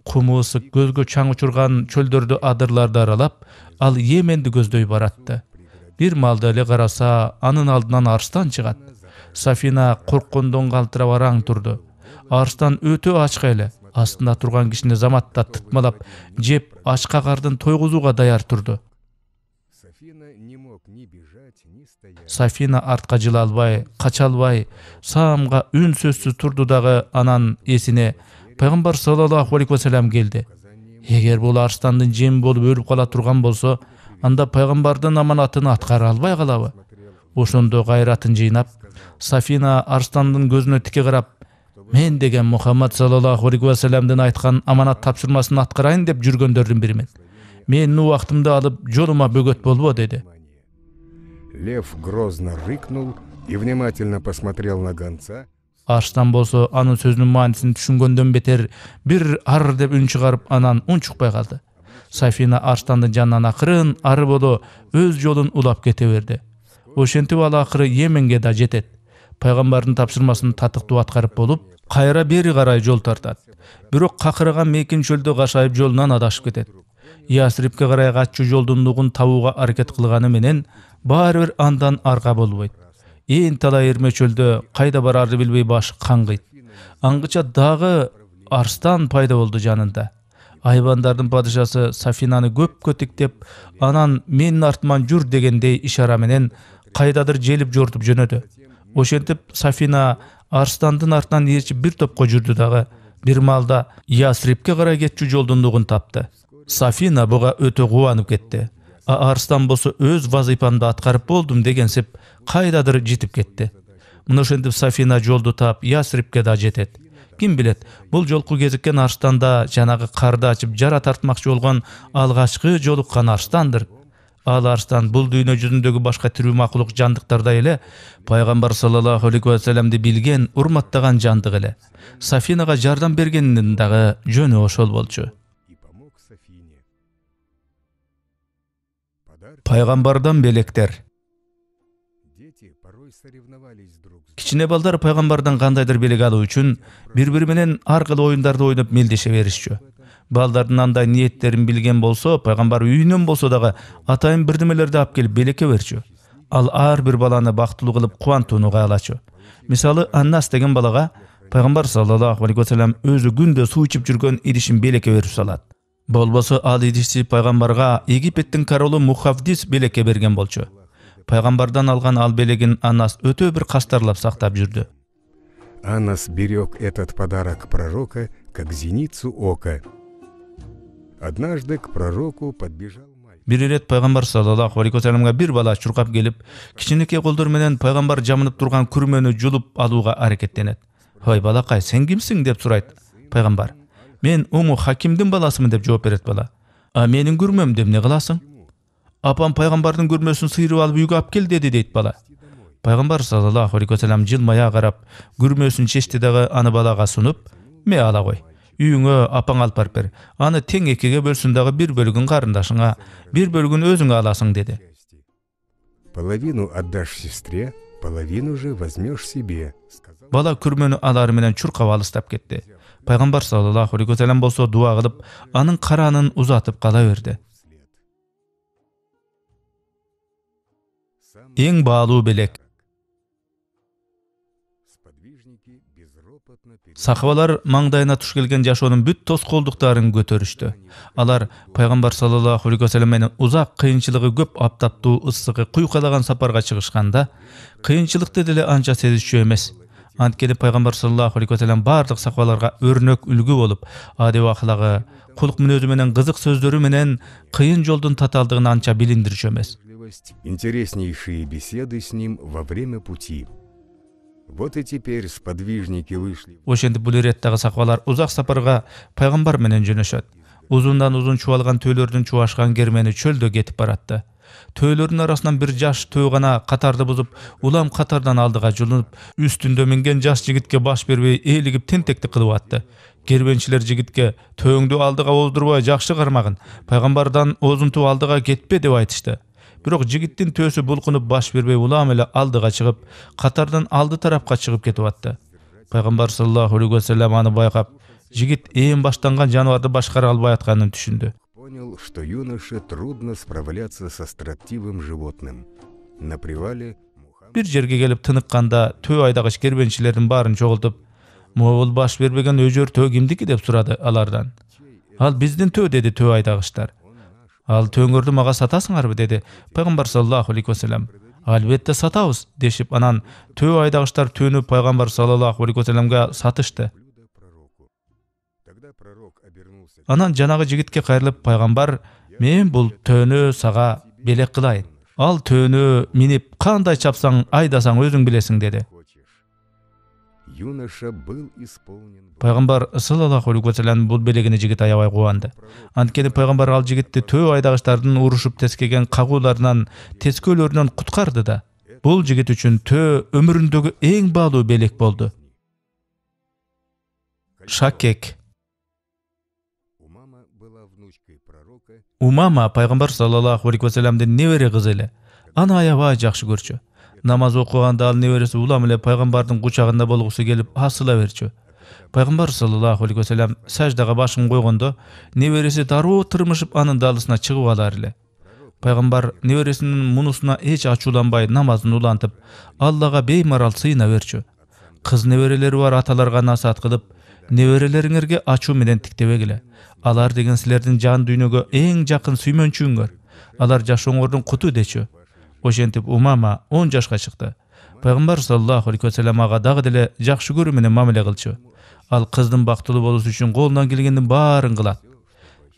Куму ысык, көзгө чаң учурган чөлдөрдү, адырларды аралап, ал Йеменди көздөй баратты. Бир маалда эле караса, анын алдынан арстан чыгат. Сафина корккондон калтырап араң турду. Арстан өтө ачка эле. Астында турган кишини заматта тытмалап, жеп ачка кардын тойгузууга даяр турду. Сафина артка жыла албай, кача албай, саамга үнсөзсүз турду дагы анан эсине пайгамбар саллаллаху алейхи ва саллям келди. Эгер бул арстандын жеми болуп өлүп кала турган болсо, анда пайгамбардын аманатын аткара албай калабы? Ошондо кайратын жыйнап, Сафина арстандын көзүнө тике карап, мен деген Мухаммад саллаллаху алейхи ва саллямдын айткан аманат тапшырмасын аткарайын деп жүргөндөрдүн биримин. Менин убактымды алып, жолума бөгөт болбо деди. Лев грозно рыкнул и внимательно посмотрел на гонца. Арстан болсо анын сөзүнүн маанисин түшүнгөндөн бетер бир ар деп үн чыгарып анан унчукпай калды. Сафина арстандын жанынан акырын ары боло өз жолун улап кете берди. Ошентип ал акыры Йеменге да жетет. Пайгамбардын тапшырмасын татыктуу аткарып болуп, кайра бери карай жол тартат. Бирок какыраган мейкин чөлдө кашайып жолунан адашып кетет. Ясрибке карай качуу жолдун нугун табууга аракет кылганы менен баары бир андан арка болбойт. Ээн талай эрме чөлдө кайда барарды билбей башы каңгыйт. Аңгыча дагы арстан пайда болду жанында. Айбандардын падышасы Сафинаны көпкө тиктеп, анан менин артыман жүр дегендей ишара менен кайдадыр желип жортуп жөнөдү. Ошентип Сафина арстандын артынан ээрчип бир топко жүрдү дагы бир маалда Ясрибке карай кетчү жолдун нугун тапты. Сафина буга өтө кубанып кетти. Арстан болсо өз вазыйпамды аткарып болдум дегенсип кайдадыр житип кетти. Мына ошентип Сафина жолду таап Ясрибке да жетет. Ким билет, бул жолку кезиккен арстанда жанагы карды ачып жара тартмакчы болгон алгачкы жолуккан арстандыр. Ал арстан бул дүйнө жүзүндөгү башка тирүү макулук жандыктардай эле пайгамбар саллаллаху алейхи ва саллямды билген, урматтаган жандык эле. Сафинага жардам бергенин дагы жөнү ошол болчу. Пайгамбардан белектер. Кичине балдар пайгамбардан кандайдыр белек алуу үчүн бири-бири менен ар кыл оюндарды ойноп мелдеше беришчү. Балдардын андай ниеттерин билген болсо, пайгамбар үйүнөн болсо дагы атайын бирдемелерди алып келип белекке берчү. Ал ар бир баланы бактылуу кылып кубантууну каалачу. Мисалы, Аннас деген балага пайгамбар саллаллаху алейхи ва саллям өзү күндө суу ичип жүргөн идишин белекке берип салат. Болбосо ал идишти пайгамбарга Египеттин королу Мухавдис белекке берген болчу. Пайгамбардан алган ал белегин Аннас өтө бир кастарлап сактап жүрдү. Аннас берег этот подарок пророка, как зеницу ока. Однажды к пророку подбежал мальчик. Бир ирет пайгамбар саллаллаху алейхи ва саллямга бир бала чуркап келип, кичинекей колдор менен пайгамбар жамынып турган күрмөнү жулуп алууга аракеттенет. "Ой балакай, сен кимсиң?" деп сурайт пайгамбар. "Мен Уму Хакимдин баласымын" деп жооп берет бала. "А менин күрмөм деп эмне кыласың?" "Апам пайгамбардын күрмөсүн сыйрып алып үйгө алып кел" деди дейт бала. Пайгамбар саллаллаху алейхи ва саллям жылмая карап, күрмөсүн чечти дагы аны балага сунуп, "Ме ала кой. Үйүңө апаң алып барып бер. Аны тең экиге бөлсүн дагы бир бөлүгүн карындашыңа, бир бөлүгүн өзүңө аласың" деди. Половину отдашь сестре, половину же возьмешь себе. Бала күрмөнү алары менен чуркап алыстап кетти. Пайгамбар саллаллаху алейхи ва саллям болсо дуа кылып, анын каранын узатып кала берди. Эң баалуу белек. Сахабалар маңдайына туш келген жашоонун бүт тоскоолдуктарын көтөрүштү. Алар пайгамбар саллаллаху алейхи ва саллям менен узак, кыйынчылыгы көп, аптаптуу, ысыгы куйкалаган сапарга чыгышканда, кыйынчылыкты деле анча сезишчү эмес. Анткени пайгамбар саллаллаху алейхи ва саллям бардык сахабаларга өрнөк үлгү болуп, адеп аклагы, кулк мүнөзү менен, кызык сөздөрү менен кыйын жолдун татаалдыгын анча билиндирчү эмес. Интереснейшие беседы с ним во время пути. Вот и теперь сподвижники вышли. Ошентип бул иреттеги сахабалар узак сапарга пайгамбар менен жөнөшөт. Узундан узун чубалган төөлөрдүн чубашкан кермени чөлдө кетип баратты. töөлөрдүн арасынан бир жаш төө гана катарды бузуп, улам катардан алдыга жулунуп, үстүндө минген жаш жигитке баш бербей ээлигип тентекти кылып атты. Кербенчилер жигитке төөңдү алдыга оздурбай жакшы кармагын, пайгамбардан озунтуп алдыга кетпе деп айтышты. Бирок жигиттин төөсү булкунуп баш бербей улам эле алдыга чыгып, катардан алды тарапка чыгып кетип атты. Пайгамбар саллаллаху алейхи ва саллям аны байкап, жигит ээн баштанган жаныбарды башкара албай атканын түшүндү. Понял, что юноше трудно справляться со строптивым животным. На привале Бир жерге келип тыныкканда төө айдагыч кербенчилердин баарын чогултуп, "Могул баш бербеген өжөр төө кимдики?" деп сурады алардан. "Ал биздин төө" деди төө айдагычтар. "Ал төөңөрдү мага сатасыңарбы?" деди Пайгамбар саллаллаху алейхи ва саллям. "Албетте сатабыз" дешип, анан төө айдагычтар төөнү Пайгамбар саллаллаху алейхи ва саллямга сатышты. Анан жанагы жигитке кайрылып, "Пайгамбар, мен бул төөнү сага белек кылайын. Ал төөнү минип кандай чапсаң, айдасаң өзүң билесиң" деди. юноша был исполнен. Пайгамбар саллаллаху алейхи ва саллям бул белегине жигит аябай кубанды. Анткени пайгамбар ал жигитти төө айдагычтардын урушуп тескеген кагууларынан, тескөөлөрүнөн куткарды да. Бул жигит үчүн төө өмүрүндөгү эң баалуу белек болду. Шакек. Умама пайгамбар саллаллаху алейхи ва саллямдын небере кызы эле. Аны аябай жакшы көрчү. Намаз окуганда ал небереси улам эле пайгамбардын кучагында болгусу келип асыла берчү. Пайгамбар саллаллаху алейхи ва саллям саждага башын койгондо, небереси дароо тырмышып анын далысына чыгып алар эле. Пайгамбар небересинин мунусуна эч ачууланбай намазын улантып, Аллага беймарал сыйына берчү. Кыз неберелери бар аталарга насаат кылып, неберелериңерге ачуу менен тиктебегиле. Алар деген силердин жан дүйнөгө эң жакын сүймөнчүңөр. Алар жашооңордун куту дечү. Ошентип Умама 10 жашка чыкты. Пайгамбар саллаллаху алейхи ва саллям ага дагы деле жакшы көрүү менен мамиле кылчу. Ал кыздын бактылуу болушу үчүн колунан келгендин баарын кылат.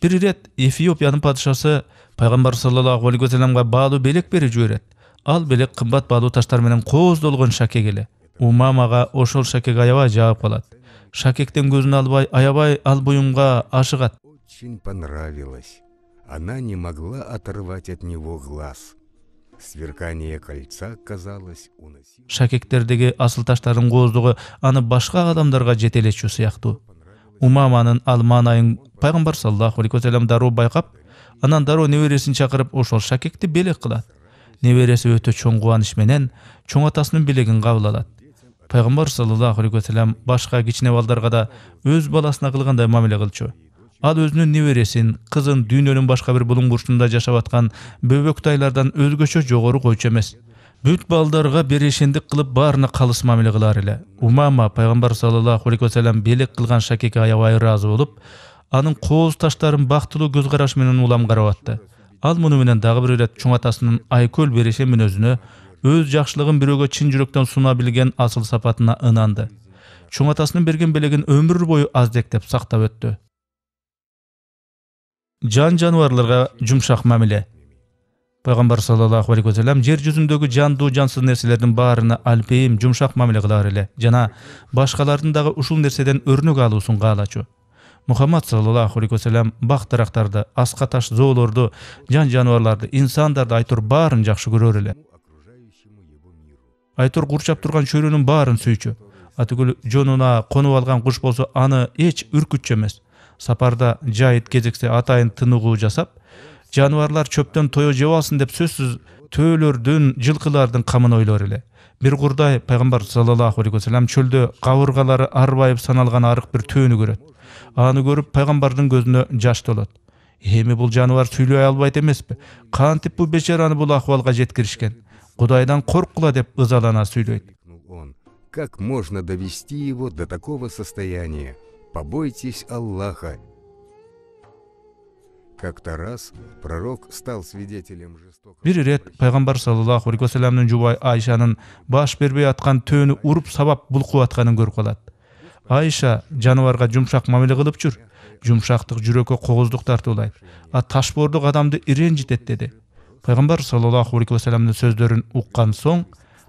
Бир ирет Эфиопиянын падышасы Пайгамбар саллаллаху алейхи ва саллямга баалуу белек берип жиберет. Ал белек кымбат баалуу таштар менен кооздолгон шакек эле. Умамага ошол шакек аябай жаап калат. Шакектен көзүн албай, аябай ал буюмга ашыгат. Очень понравилось. Она не могла оторвать от него глаз. Сверкание кольца, казалось, уносило. Шакектердеги асыл таштардын кооздугу аны башка адамдарга жетелечүү сыяктуу. Умаманын ал маанайын Пайгамбар саллаллаху алейхи ва саллям дароо байкап, анан дароо небересин чакырып ошол шакекти белек кылат. Небереси өтө чоң кубаныч менен чоң атасынын белегин кабыл алат. Пайгамбар саллаллаху алейхи ва саллям башка кичине балдарга да өз баласына кылгандай мамиле кылчу. Ал өзүнүн небересин, кызын дүйнөнүн башка бир булуң бурчунда жашап аткан бөбөктайлардан өзгөчө жогору койчу эмес. Бүт балдарга берешендик кылып баарына калыс мамиле кылар эле. Умама Пайгамбар саллаллаху алейхи ва саллям белек кылган шакекке аябай ыраазы болуп, анын кооз таштарын бактылуу көз караш менен улам карап атты. Ал муну менен дагы бир ирет чоң атасынын айкөл берешен мүнөзүнө, өз жакшылыгын бирөөгө чын жүрөктөн суна билген асыл сапатына ынанды. Чоң атасынын берген белегин өмүр бою аздектеп сактап өттү. Жан жаныбарларга жумшак мамиле. Пайгамбар саллаллаху алейхи ва саллям жер жүзүндөгү жандуу жансыз нерселердин баарына алпейим жумшак мамиле кылар эле жана башкалардын дагы ушул нерседен өрнөк алуусун каалачу. Мухаммад саллаллаху алейхи ва саллям бак дарактарды, аска таш зоолорду, жан жаныбарларды, инсандарды айтор баарын жакшы көрөр эле. Айтор курчап турган чөйрөнүн баарын сүйчү. Атыгүл жонуна конуп алган куш болсо аны эч үркүтчү эмес. Сапарда жайыт кезексе атайын тыныгуу жасап, жаныбарлар чөптөн тое жеп алсын деп сөзсүз төөлөрдүн, жылкылардын камын ойлор эле. Бир курдай Пайгамбар саллаллаху алейхи ва саллям чөлдө кабыргалары арбайып саналган арык бир төөнү көрөт. Аны көрүп Пайгамбардын көзүнө жаш толот. Эми бул жаныбар сүйлөй албайт эмеспи? Кантип бул бечараны бул акыбалга жеткиришкен? Кудайдан корккула деп ызалана сүйлөйт. Как можно довести его до такого состояния? Побойтесь Аллаха. Как-то раз пророк стал свидетелем жестокого. Бир ирет Пайгамбар саллаллаху алейхи ва саллямдын жубай Айшанын баш бербей аткан төөнү уруп сабап булкуп атканын көрүп калат. Айша жаныбарга жумшак мамиле кылып жүр. Жумшактык жүрөккө кооздук тартуулайт. А ташбоордук адамды иренжитет деди. Пайгамбар саллаллаху алейхи ва саллямдын сөздөрүн уккан соң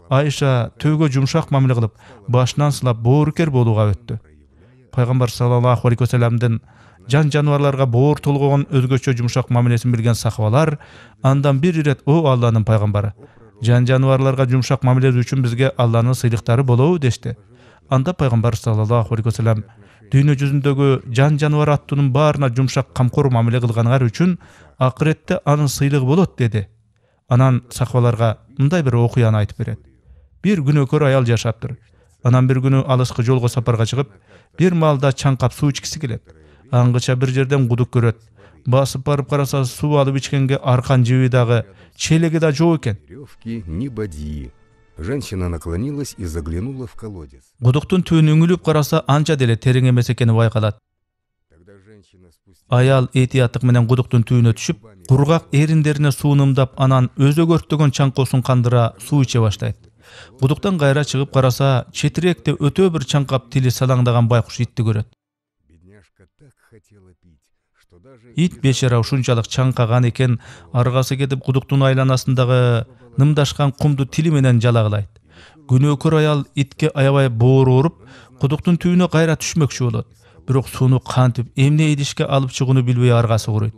Айша төөгө жумшак мамиле кылып, башынан сылап боорукер болууга өттү. пайгамбар саллаллаху алейхи вассаламдын жан жануарларга боор толгогон өзгөчө жумшак мамилесин билген сахабалар андан бир ирет: "О Алланын пайгамбары, жан жануарларга жумшак мамиле үчүн бизге Алланын сыйлыктары болобу?" дешти. Анда пайгамбар саллаллаху алейхи вассалам: "Дүйнө жүзүндөгү жан жануар аттуунун баарына жумшак камкор мамиле кылганыңар үчүн акыретте анын сыйлыгы болот" деди. Анан сахабаларга мындай бир окуяны айтып берет. Bir günökөр аял жашаптыр. Анан bir күнү алыскы жолго сапарга чыгып, bir маалда чаңкап суу ичкиси келет. Аңгыча bir жерден кудук көрөт. Басып барып караса, суу алып ичкенге аркан жиби дагы, челеги да жок экен. Ни бадьи. Женщина наклонилась и заглянула в колодец. Кудуктун түбүн үңүлүп караса, анча деле терең эмес экени байкалат. Аял этияттык менен кудуктун түбүнө түшүп, кургак эриндерине сууну ымдап, анан өзү өрттөгөн чаңкоосун кандыра суу иче баштайт. Кудуктан кайра чыгып караса, четиректе өтө бир чаңкап тили салаңдаган байкуш итти көрөт. Ит бешара ушунчалык чаңкаган экен, аргасы кетип кудуктун айланасындагы нымдашкан кумду тили менен жалагылайт. Күнөөкөр аял итке аябай боору уруп, кудуктун түбүнө кайра түшмөкчү болот. Бирок сууну кантип эмне идишке алып чыгууну билбей аргасы куруйт.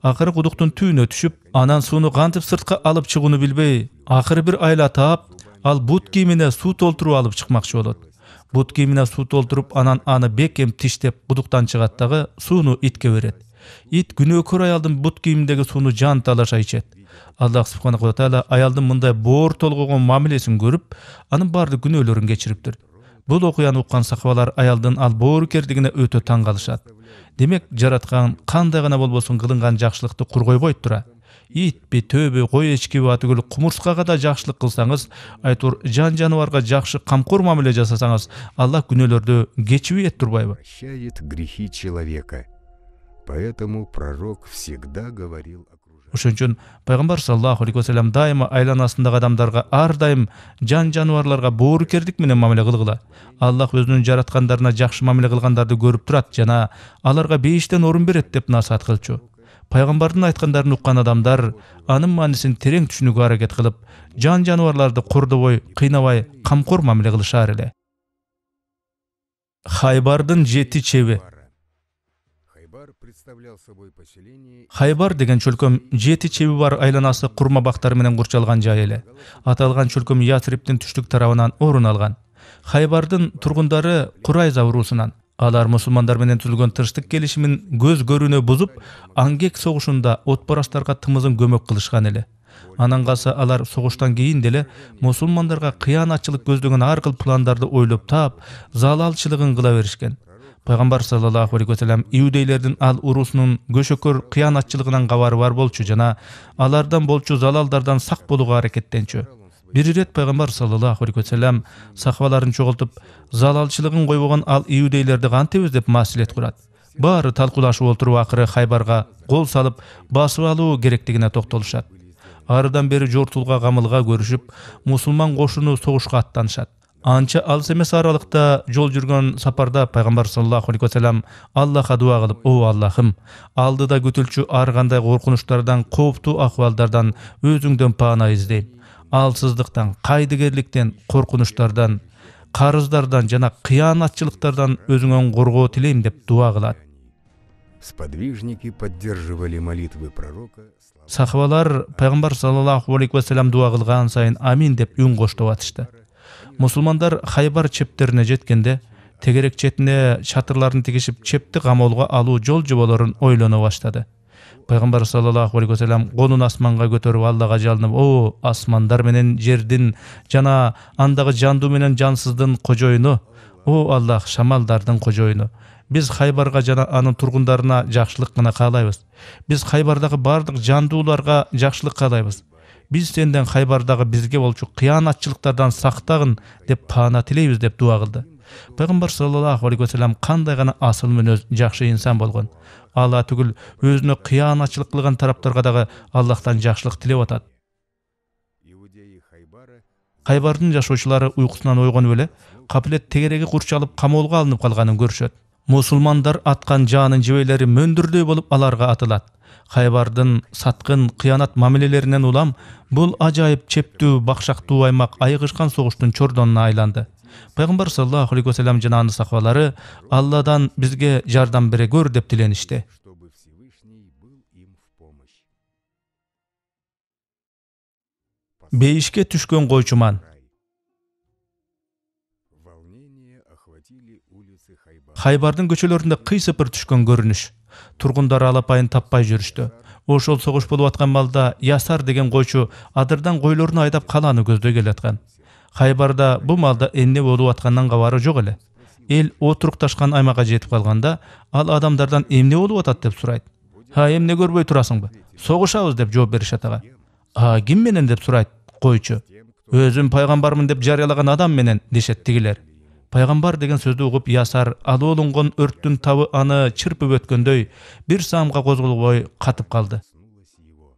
Акыры кудуктун түбүнө түшүп, анан сууну кантип сыртка алып чыгууну билбей, акыры бир айла таап, ал бут кийимине суу толтуруп алып чыкмакчы болот. Бут кийимине суу толтуруп, анан аны бекем тиштеп кудуктан чыгат дагы сууну итке берет. Ит күнөөкөр аялдын бут кийиминдеги сууну жан талаша ичет. Аллах субханаху ва таала аялдын мындай боор толгогон мамилесин көрүп, анын баардык күнөөлөрүн кечириптир. Бул окуяны уккан сахабалар аялдын ал боорукердигине өтө таң калышат. Демек, жараткан кандай гана болбосун кылынган жакшылыкты кургойбойт тура. Итпи, төбү, кой эчкиби, атүгүл кумурскага да жакшылык кылсаңыз, айтур жан жаныбарга жакшы камкор мамиле жасасаңыз, Аллах күнөөлөрдү кечирип турбайбы? Прощает грехи человека. Поэтому пророк всегда говорил окружающим. Ошон үчүн пайгамбар саллаллаху алейхи вассалам дайыма айланасындагы адамдарга ар дайым жан жаныбарларга боорукердик менен мамиле кылгыла. Аллах өзүнүн жараткандарына жакшы мамиле кылгандарды көрүп турат жана аларга бейиштен орун берет деп насаат кылчу. Пайгамбардын айткандарын уккан адамдар анын маанисин терең түшүнүүгө аракет кылып, жан жаныбарларды кордобой, кыйнабай, камкор мамиле кылышар эле. Хайбардын 7 чеби. Хайбар деген чөлкөм 7 чеби бар айланасы курма бактары менен курчалган жай эле. Аталган чөлкөм Ясриптин түштүк тарабынан орун алган. Хайбардын тургундары Курайза уруусунан. Алар мусулмандар менен түзүлгөн тынчтык келишимин көз көрүүнө бузуп, аңгек согушунда отбарастарга тымызын көмөк кылышкан эле. Анан калса алар согуштан кийин деле мусулмандарга кыянатчылык көздөгөн ар кыл пландарды ойлоп таап, залалчылыгын кыла беришкен. Пайгамбар саллаллаху алейхи вассалам иудейлердин ал урусунун көшөкөр кыянатчылыгынан кабары бар болчу жана алардан болчу залалдардан сак болууга аракеттенчү. Bir irет пайгамбар саллаллаху алейхи вассалам сахабаларын чогултуп, залалчылыгын койбогон ал иудейлерди кантебиз деп маслихат курат. Баары талкуулашып отуруп акыры Хайбарга кол салып басып алуу керектигине токтолушат. Арыдан бери жортулга камылга көрүшүп, мусулман кошуну согушка аттанышат. Анча алыс эмес аралыкта жол жүргөн сапарда пайгамбар саллаллаху алейхи вассалам Аллахка дуа кылып: "О Аллахым, алдыда күтүлчү ар кандай коркунучтардан, кооптуу акыбалдардан өзүңдөн паана издейм. Алсыздыктан, кайдыгерликтен, коркунучтардан, карыздардан жана кыянатчылыктардан өзүңөн коргоо тилейм" деп дуа кылат. Сподвижники поддерживали молитвы пророка. Сахабалар пайгамбар саллаллаху алейхи вассалам дуа кылган сайын амин деп үн коштоп атышты. Мусулмандар Хайбар чептерине жеткенде, тегерек четине чатырларын тигишип, чепти камоолго алуу жол жоболорун ойлоно баштады. Пайгамбар саллаллаху алейхи вассалам колун асманга көтөрүп Аллага жалынып: "О асмандар менен жердин жана андагы жандуу менен жансыздын кожоюну, о Аллах, шамалдардын кожоюну, биз Хайбарга жана анын тургундарына жакшылык гана каалайбыз. Биз Хайбардагы бардык жандууларга жакшылык каалайбыз. Биз сенден Хайбардагы бизге болчу кыянатчылыктардан сактагын" деп паана тилейбиз деп дуа кылды. Пайгамбар саллаллаху алейхи вассалам кандай гана асыл мүнөз, жакшы инсан болгон. Алла түгүл өзүнө кыянатчылык кылган тараптарга дагы Аллахтан жакшылык тилеп атат. Хайбардын жашоочулары уйкусунан ойгонуп эле капилет тегереги курчалып камоолго алынып калганын көрүшөт. Мусулмандар аткан жанын жебейлери мөндүрдөй болуп аларга атылат. Хайбардын саткын кыянат мамилелеринен улам бул ажайып чептүү бакшактуу аймак айыгышкан согуштун чордонуна айланды. Пайгамбар саллаллаху алейхи ва саллям жана анын сахабалары Алладан бизге жардам бере көр деп диленишти. чтобы Всевышний был им в помощь. Бейишке түшкөн койчуман. Волнение охватили улицы Хайбара. Хайбардын көчөлөрүндө кыйсыпыр түшкөн көрүнүш. Тургундар алапайын таппай жүрүштү. Ошол согуш болуп аткан балда Ясар деген койчу адырдан койлорун айдап калааны көздөй келаткан. Хайбарда бул малда эмне болуп аткандан кабары жок эле. Эл отурукташкан аймакка жетип калганда, ал адамдардан эмне болуп атат деп сурайт. Ха, эмне көрбөй турасыңбы? Согушабыз деп жооп беришет ага. Ким менен деп сурайт койчу. Өзүм пайгамбармын деп жарыялаган адам менен дешет тигилер. Пайгамбар деген сөздү угуп Ясар алуулунгон өрттүн табы аны чырпып өткөндөй бир саамга козголбой катып калды. Коснулось его.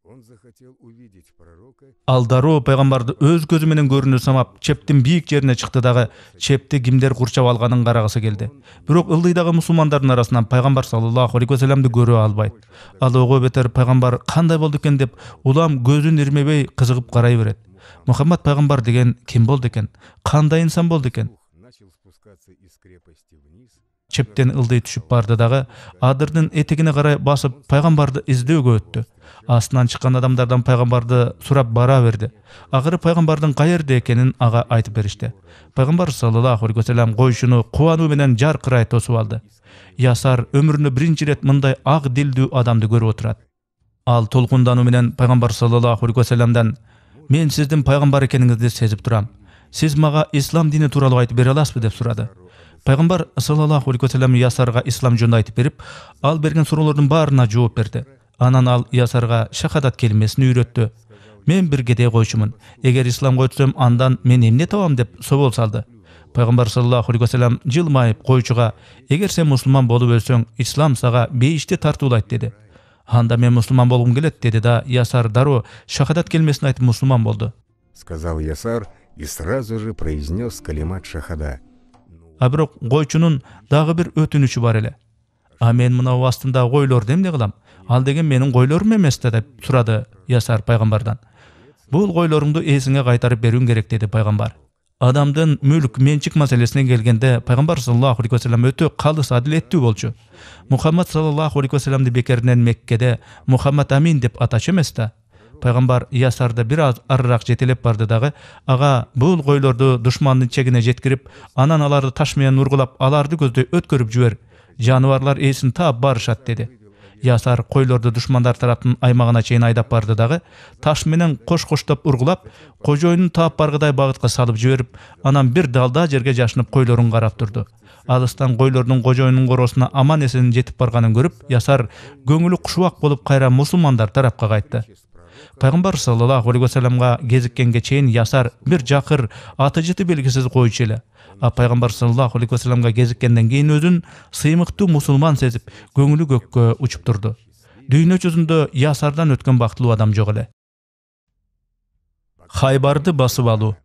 Он захотел увидеть пророка. Ал дароо пайгамбарды өз көзү менен көрүүнү самап, чептин бийик жерине чыкты дагы чепти кимдер курчап алганын карагысы келди. Бирок ылдыйдагы мусулмандардын арасынан пайгамбар саллаллаху алейхи ва салламды көрө албайт. Ал ого бетер пайгамбар кандай болду экен деп улам көзүн ирмебей кызыгып карай берет. Мухаммад пайгамбар деген ким болду экен? Кандай инсан болду экен? Начал спускаться из крепости вниз. Чептен ылдый түшүп барды дагы адырдын этегине карай басып пайгамбарды издөөгө өттү. Астынан чыккан адамдардан пайгамбарды сурап бара берди. Акыры пайгамбардын каерде экенин ага айтып беришти. Пайгамбар саллаллаху алейхи ва саллям койшуну кубануу менен жаркырай тосуп алды. Ясар өмүрүндө биринчи ирет мындай ак дилдүү адамды көрүп отурат. Ал толкундануу менен пайгамбар саллаллаху алейхи ва саллямдан "Мен сиздин пайгамбар экениңизди сезип турам. Сиз мага ислам дини тууралуу айтып бере аласызбы?" деп сурады. Пайгамбар саллаллаху алейхи ва саллям Ясарга ислам жөнүндө айтып берип, ал берген суроолордун баарына жооп берди. Анан ал Ясарга шахадат келмесин үйрөттү. "Мен бир кедей койчумун. Эгер исламга өтсөм, андан мен эмне табам?" деп собол салды. Пайгамбар саллаллаху алейхи ва саллям жылмайып койчуга "Эгер сен мусулман болуп өлсөң, ислам сага бейишти тартуулайт" деди. "Анда мен мусулман болгум келет" деди да Ясар дароо шахадат келмесин айтып мусулман болду. Сказал Ясар и сразу же произнес калимат шахада. Бирок койчунун дагы бир өтүнүчү бар эле. Мен мына астында койлорду эмне кылам? Ал деген менин койлорум эмес да деп сурады Ясар пайгамбардан. "Бул койлоруңду эсиңе кайтарып берүүң керек" деди пайгамбар. Адамдын мүлк менчик маселесине келгенде пайгамбар саллаллаху алейхи ва саллям өтө калыс адилеттүү болчу. Мухаммад саллаллаху алейхи ва саллямды бекеринен Меккеде Мухаммад Амин деп атачу эмес да. Пайгамбар Ясарды бир аз арыраак жетелеп барды дагы ага бул койлорду душмандын чегине жеткирип, анан аларды таш менен ургулап, аларды көздөй өткөрүп жибер. Жаныбарлар эсин таап барышат деди. Ясар койлорду душмандар тараптын аймагына чейин айдап барды дагы таш менен кош-коштоп ургулап, кожоюнун таап баргыдай багытка салып жиберип, анан бир далда жерге жашынып койлорун карап турду. Алыстан койлордун кожоюнун коросуна аман эсен жетип барганын көрүп, Ясар көңүлү кушубак болуп кайра мусулмандар тарапка кайтты. Пайгамбар саллаллаху алейхи ва салламга кезиккенге чейин Ясар бир жакыр аты жыты белгисиз койчу эле. Пайгамбар саллаллаху алейхи ва салламга кезиккенден кийин өзүн сыймыктуу мусулман сезип, көңүлү көккө учуп турду. Дүйнө жүзүндө Ясардан өткөн бактылуу адам жок эле. Хайбарды басып алуу.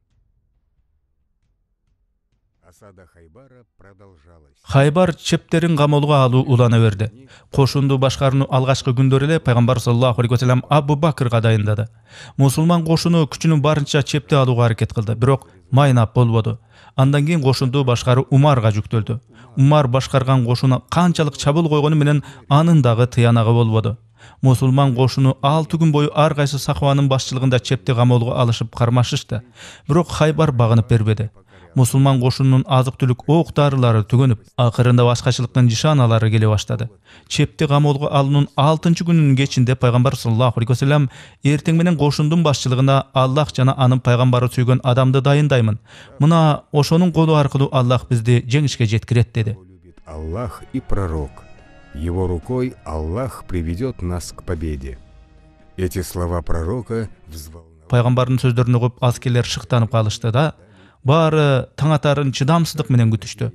Осада Хайбара продолжалась. Хайбар чептерин камолго алуу улана берди. Кошунду башкарууну алгачкы күндөр эле пайгамбар саллаллаху алейхи ва саллям Абу Бакрга дайындады. Мусулман кошуну күчүнүн барынча чепти алууга аракет кылды, бирок майнап болбоду. Андан кийин кошунду башкаруу Умарга жүктөлдү. Умар башкарган кошуну канчалык чабуул койгону менен анын дагы тыянагы болбоду. Мусулман кошуну 6 күн бою ар кайсы сахабанын башчылыгында чепти камолго алышып кармашышты. Бирок Хайбар багынып бербеди. Мусулман кошунунун азык-түлүк ок-дарылары түгөнүп, акырында башкачылыктын нишаналары келе баштады. Чепти камолго алуунун 6-чы күнүнүн кечинде пайгамбар саллаллаху алейхи ва саллям эртең менен кошундун башчылыгына Аллах жана анын пайгамбары сүйгөн адамды дайындаймын. Мына ошонун колу аркылуу Аллах бизди жеңишке жеткирет деди. Аллах и пророк. Его рукой Аллах приведет нас к победе. Эти слова пророка взволновали. Пайгамбардын сөздөрүн угуп аскерлер шыктанып калышты да, баары таңатарын чыдамсыздык менен күтүштү.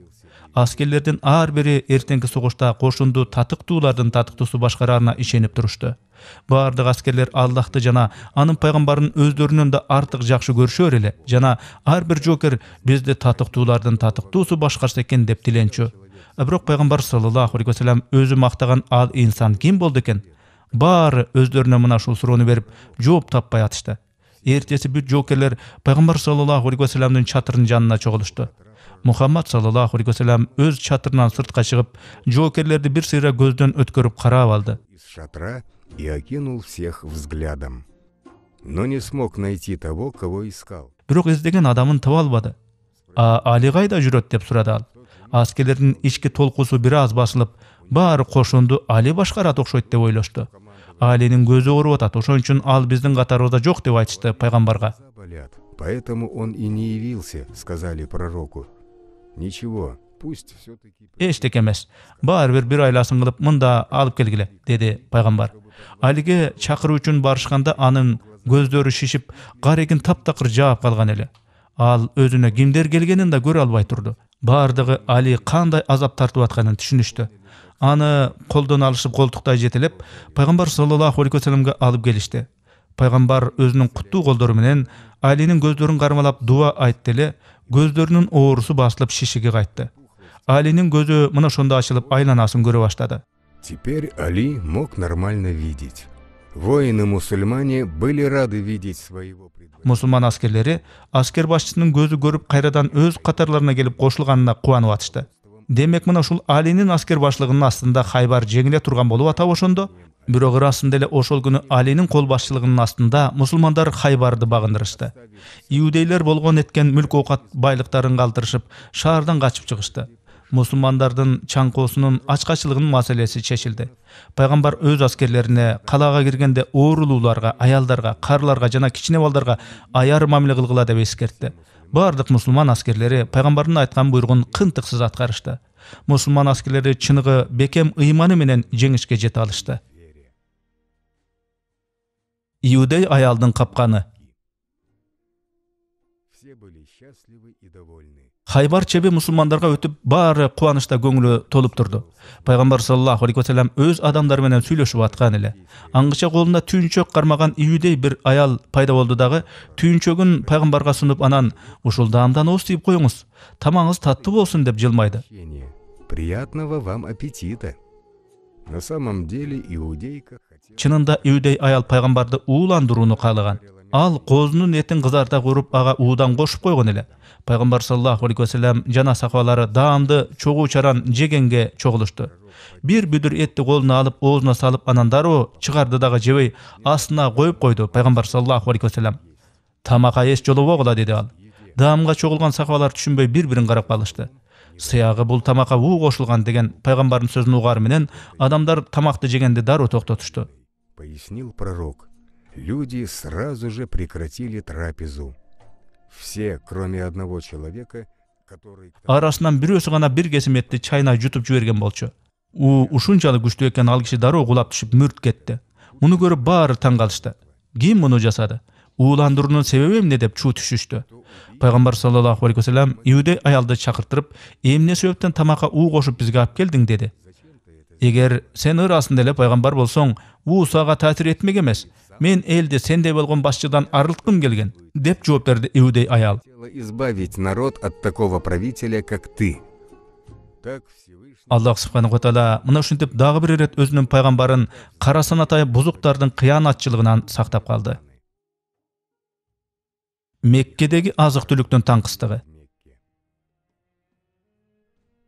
Аскерлердин ар бири эртеңки согушта кошунду татыктуулардын татыктуусу башкарарына ишенип турушту. Баардык аскерлер Аллахты жана анын пайгамбарын өздөрүнөн да артык жакшы көрүшөр эле, жана ар бир жоокер бизди татыктуулардын татыктуусу башкарса экен деп тиленчү. Бирок пайгамбар саллаллаху алейхи ва саллям өзү мактаган ал инсан ким болду экен? Баары өздөрүнө мына ушул суроону берип, жооп таппай атышты. Ertesi bir jokerler Peygamber sallallahu aleyhi ve sellem'nin çatırının janına çoguluştu. Muhammed sallallahu aleyhi ve sellem öz çatırından sırtqa çıkıp jokerlerdi bir sıra gözden ötkörüp qarap aldı. Из шатра и окинул всех взглядом, но не смог найти того, кого искал. Бирок издеген адамын таба албады. Ali qayda жүрөт деп сурады ал. Askerlerin içki tolkusu biraz basılıp, bari koşundu Ali başkarat okşoyt деп ойлошtu. Ali'nin gözü orup atat, ошон үчүн ал биздин катарыбызда жок деп айтышты пайгамбарга. Болят. Поэтому он и не явился, сказали пророку. Ничего, пусть все-таки... Эчтеке эмес. Баары бир айласын кылып мында алып келгиле, деди пайгамбар. Алиге чакыруу үчүн барышканда анын көздөрү шишип, карегин таптакыр жаап калган эле. Ал өзүнө кимдер келгенин да көрө албай турду. Бардыгы Али кандай азап тартып атканын түшүнүштү. Аны колдон алышып колтуктай жетелеп, пайгамбар саллаллаху алейхи ва салламга алып келишти. Пайгамбар өзүнүн куттуу колдору менен Алинин көздөрүн кармалап дуа айтты эле, көздөрүнүн оорусу басылып шишиги кайтты. Алинин көзү мына ошондо ачылып айланасын көрө баштады. Теперь Али мог нормально видеть. Воины-мусульмане были рады видеть своего предводителя. Мусулман аскерлери аскер башчысынын көзү көрүп кайрадан өз катарларына келип кошулганына кубанып атышты. Демек мына ушул Алинин аскер башлыгынын астында Хайбар жеңиле турган болуп атабы ошондо? Бирок ырасында эле ошол күнү Алинин кол башчылыгынын астында мусулмандар Хайбарды багындырышты. Иудейлер болгон эткен мүлк оокат байлыктарын калтырышып, шаардан качып чыгышты. Мусулмандардын чаңкоосунун ачкачылыгынын маселеси чечилди. Пайгамбар өз аскерлерине калаага киргенде оорулууларга, аялдарга, карларга жана кичине балдарга аяр мамиле кылгыла деп эскертти. Бардык мусулман аскерлери пайгамбардын айткан буйругун кынтыксыз аткарышты. Мусулман аскерлери чыныгы бекем ыйманы менен жеңишке жете алышты. Иудей аялдын капканы. Все были счастливы и довольны. Хайбар чеби мусулмандарга өтүп, баары кубанычта көңүлү толуп турду. Пайгамбар саллаллаху алейхи ва саллям өз адамдары менен сүйлөшүп аткан эле. Аңгыча колунда түйүнчөк кармаган иудей бир аял пайда болду дагы, түйүнчөгүн пайгамбарга сунуп, анан ушул даамдан ооз тийип коюңуз, тамагыңыз таттуу болсун деп жылмайды. Приятного вам аппетита. На самом деле иудейка хотела... Чынында иудей аял пайгамбарды ууландырууну каалаган. Ал козунун этин кызарта куруп, ага уудан кошуп койгон эле. Пайгамбар саллаллаху алейхи ва саллям жана сахабалары даамды чогуу чаран жегенге чогулушту. Бир бүдүр этти колуна алып, оозуна салып, анан дароо чыгарды дагы жебей астына коюп койду пайгамбар саллаллаху алейхи ва саллям. Тамакка эч жолобогула, деди ал. Даамга чогулган сахабалар түшүнбөй бири-бирин карап калышты. Сыягы бул тамакка уу кошулган деген пайгамбардын сөзүн угары менен адамдар тамакты жегенде дароо токтотушту. Пояснил пророк. Люди сразу же прекратили трапезу. Все, кроме одного человека, который... Арасынан бирөөсү гана бир кесим этти чайнай жутуп жиберген болчу. Ушунчалык күчтүү экен, ал киши дароо кулап түшүп мүрт кетти. Муну көрүп баары таң калышты. Ким муну жасады? Ууландыруунун себеби эмне деп чуу түшүштү. Пайгамбар саллаллаху алейхи ва саллям иудей аялды чакыртырып, эмне себептен тамакка уу кошуп бизге алып келдиң, деди. Эгер сен ырасында эле пайгамбар болсоң, уу сага таасир этмек эмес. Мен элди сендей болгон башчыдан арылткым келген, деп жооп берди иудей аял. Избавить народ от такого правителя, как ты. Так Всевышний... Аллах субханаху ва таала мына ушинтип дагы бир ирет өзүнүн пайгамбарын кара санатай бузуктардын кыянатчылыгынан сактап калды. Меккедеги азык-түлүктүн таңкыстыгы.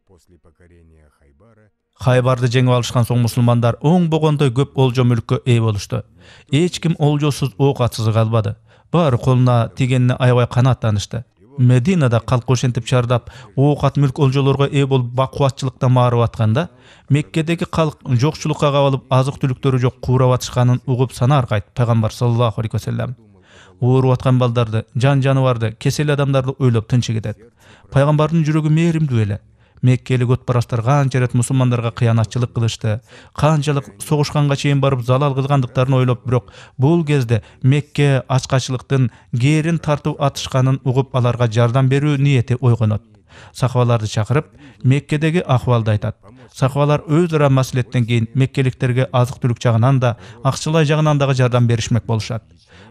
После покорения Хайбара Хайбарды жеңип алышкан соң мусулмандар оңбогондой көп олжо мүлккө ээ болушту. Эч ким олжосуз ок атсыз калбады. Баары колуна тигенине аябай канааттанышты. Мединада калк ошентип чардап, ок ат мүлк олжолорго ээ болуп бакубатчылыкта маарып атканда, Меккедеги калк жокчулукка кабылып азык-түлүктөрү жок куурап атышканын угуп санаар кайт пайгамбар саллаллаху алейхи ва саллям. Ооруп аткан балдарды, жан-жаныбарды, кесел адамдарды ойлоп тынчы кетет. Пайгамбардын жүрөгү мээримдүү эле. Меккелик отпарастар канча рет мусулмандарга кыянатчылык кылышты, канчалык согушканга чейин барып залал кылгандыктарын ойлоп, бирок бул кезде Мекке ачкачылыктын кээрин тартып атышканын угуп аларга жардам берүү ниети ойгонот. Сахабаларды чакырып, Меккедеги акыбалды айтат. Сахабалар өз ара маслихаттан кийин меккеликтерге азык-түлүк жагынан да, акчалай жагынан дагы жардам беришмек болушат.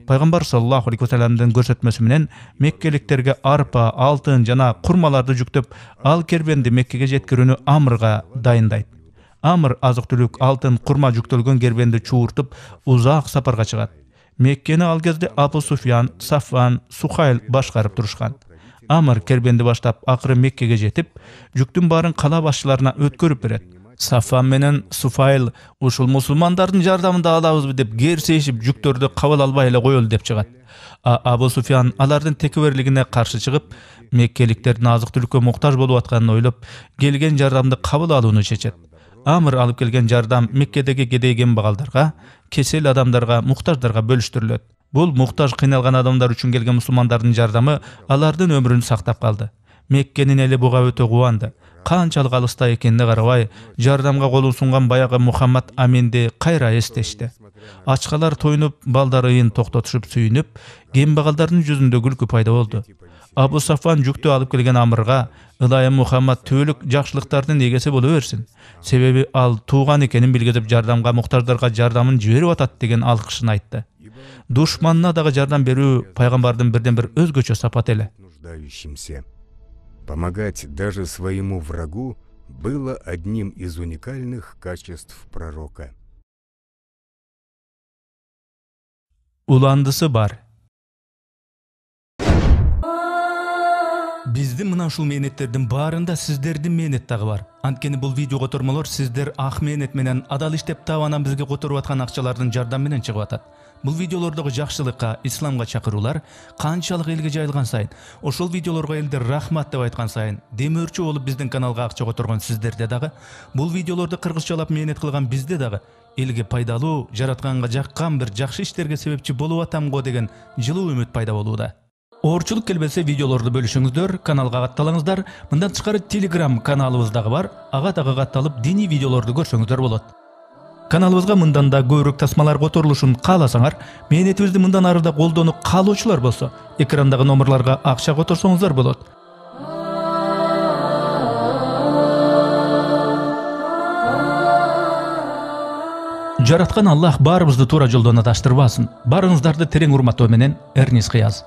Пайгамбар саллаллаху алейхи ва салламдын көрсөтмөсү менен меккеликтерге арпа, алтын жана курмаларды жүктөп, ал кербенди Меккеге жеткирүүнү Амрга дайындайт. Амр азык-түлүк, алтын, курма жүктөлгөн кербенди чууртуп, узак сапарга чыгат. Меккени ал кезде Абу Суфьян, Сафван, Сухайл башкарып турушкан. Амр кербенди баштап акыры Меккеге жетип, жүктүн баарын кала башчыларына өткөрүп берет. Сафван менен Суфайл ушул мусулмандардын жардамында алабызбы деп керсейишип жүктөрдү кабыл албай эле коелу деп чыгат. Абу Суфьян алардын текеберлигине каршы чыгып, меккеликтердин азык-түлүккө муктаж болуп атканын ойлоп, келген жардамды кабыл алууну чечет. Амр алып келген жардам Меккедеги кедей кембагалдарга, кесел адамдарга, муктаждарга бөлүштүрүлөт. Бул муктаж кыйналган адамдар үчүн келген мусулмандардын жардамы алардын өмүрүн сактап калды. Меккенин эли буга өтө кубанды. Канчалык алыста экенине карабай, жардамга колун сунган баягы Мухаммад Аминди кайра эстешти. Ачкалар тоюнуп, балдар ыйын токтотушуп сүйүнүп, кембагалдардын жүзүндө күлкү пайда болду. Абу Сафван жүктү алып келген Амрга, ылайым Мухаммад түбөлүк жакшылыктардын эгеси боло берсин. Себеби ал тууган экенин билгизип жардамга муктаждарга жардамын жиберип атат деген алкышын айтты. Душманына дагы жардам берүү пайгамбардын бирден бир өзгөчө сапаты эле. Помогать даже своему врагу было одним из уникальных качеств пророка. Уландысы бар. Биздин мына ушул мээнеттердин баарында сиздердин мээнет дагы бар. Анткени бул видео котормолор сиздер ак мээнет менен адал иштеп табанан бизге которуп аткан акчалардын жардам менен чыгып атат. Бул видеолордогу жакшылыкка, исламга чакыруулар канчалык элге жайылган сайын, ошол видеолорго элдер рахмат деп айткан сайын, демөөрчү болуп биздин каналга акча которгон сиздерде дагы, бул видеолорду кыргызчалап мээнет кылган бизде дагы элге пайдалуу, жаратканга жаккан бир жакшы иштерге себепчи болуп атам го деген жылуу үмүт пайда болууда. Оорчулук келбесе видеолорду бөлүшүңүздөр, каналга катталыңыздар. Мындан тышкары Telegram каналыбыз дагы бар. Ага дагы катталып, диний видеолорду көрсөңүздөр болот. Каналыбызга мындан да көбүрөөк тасмалар которулушун кааласаңар, мээнетибизди мындан ары да колдонуу каалоочулар болсо, экрандагы номерларга акча которсоңуздар болот. Жараткан Аллах баарыбызды туура жолдон адаштырбасын. Барыңыздарды терең урматтоо менен Эрнис Кыяз.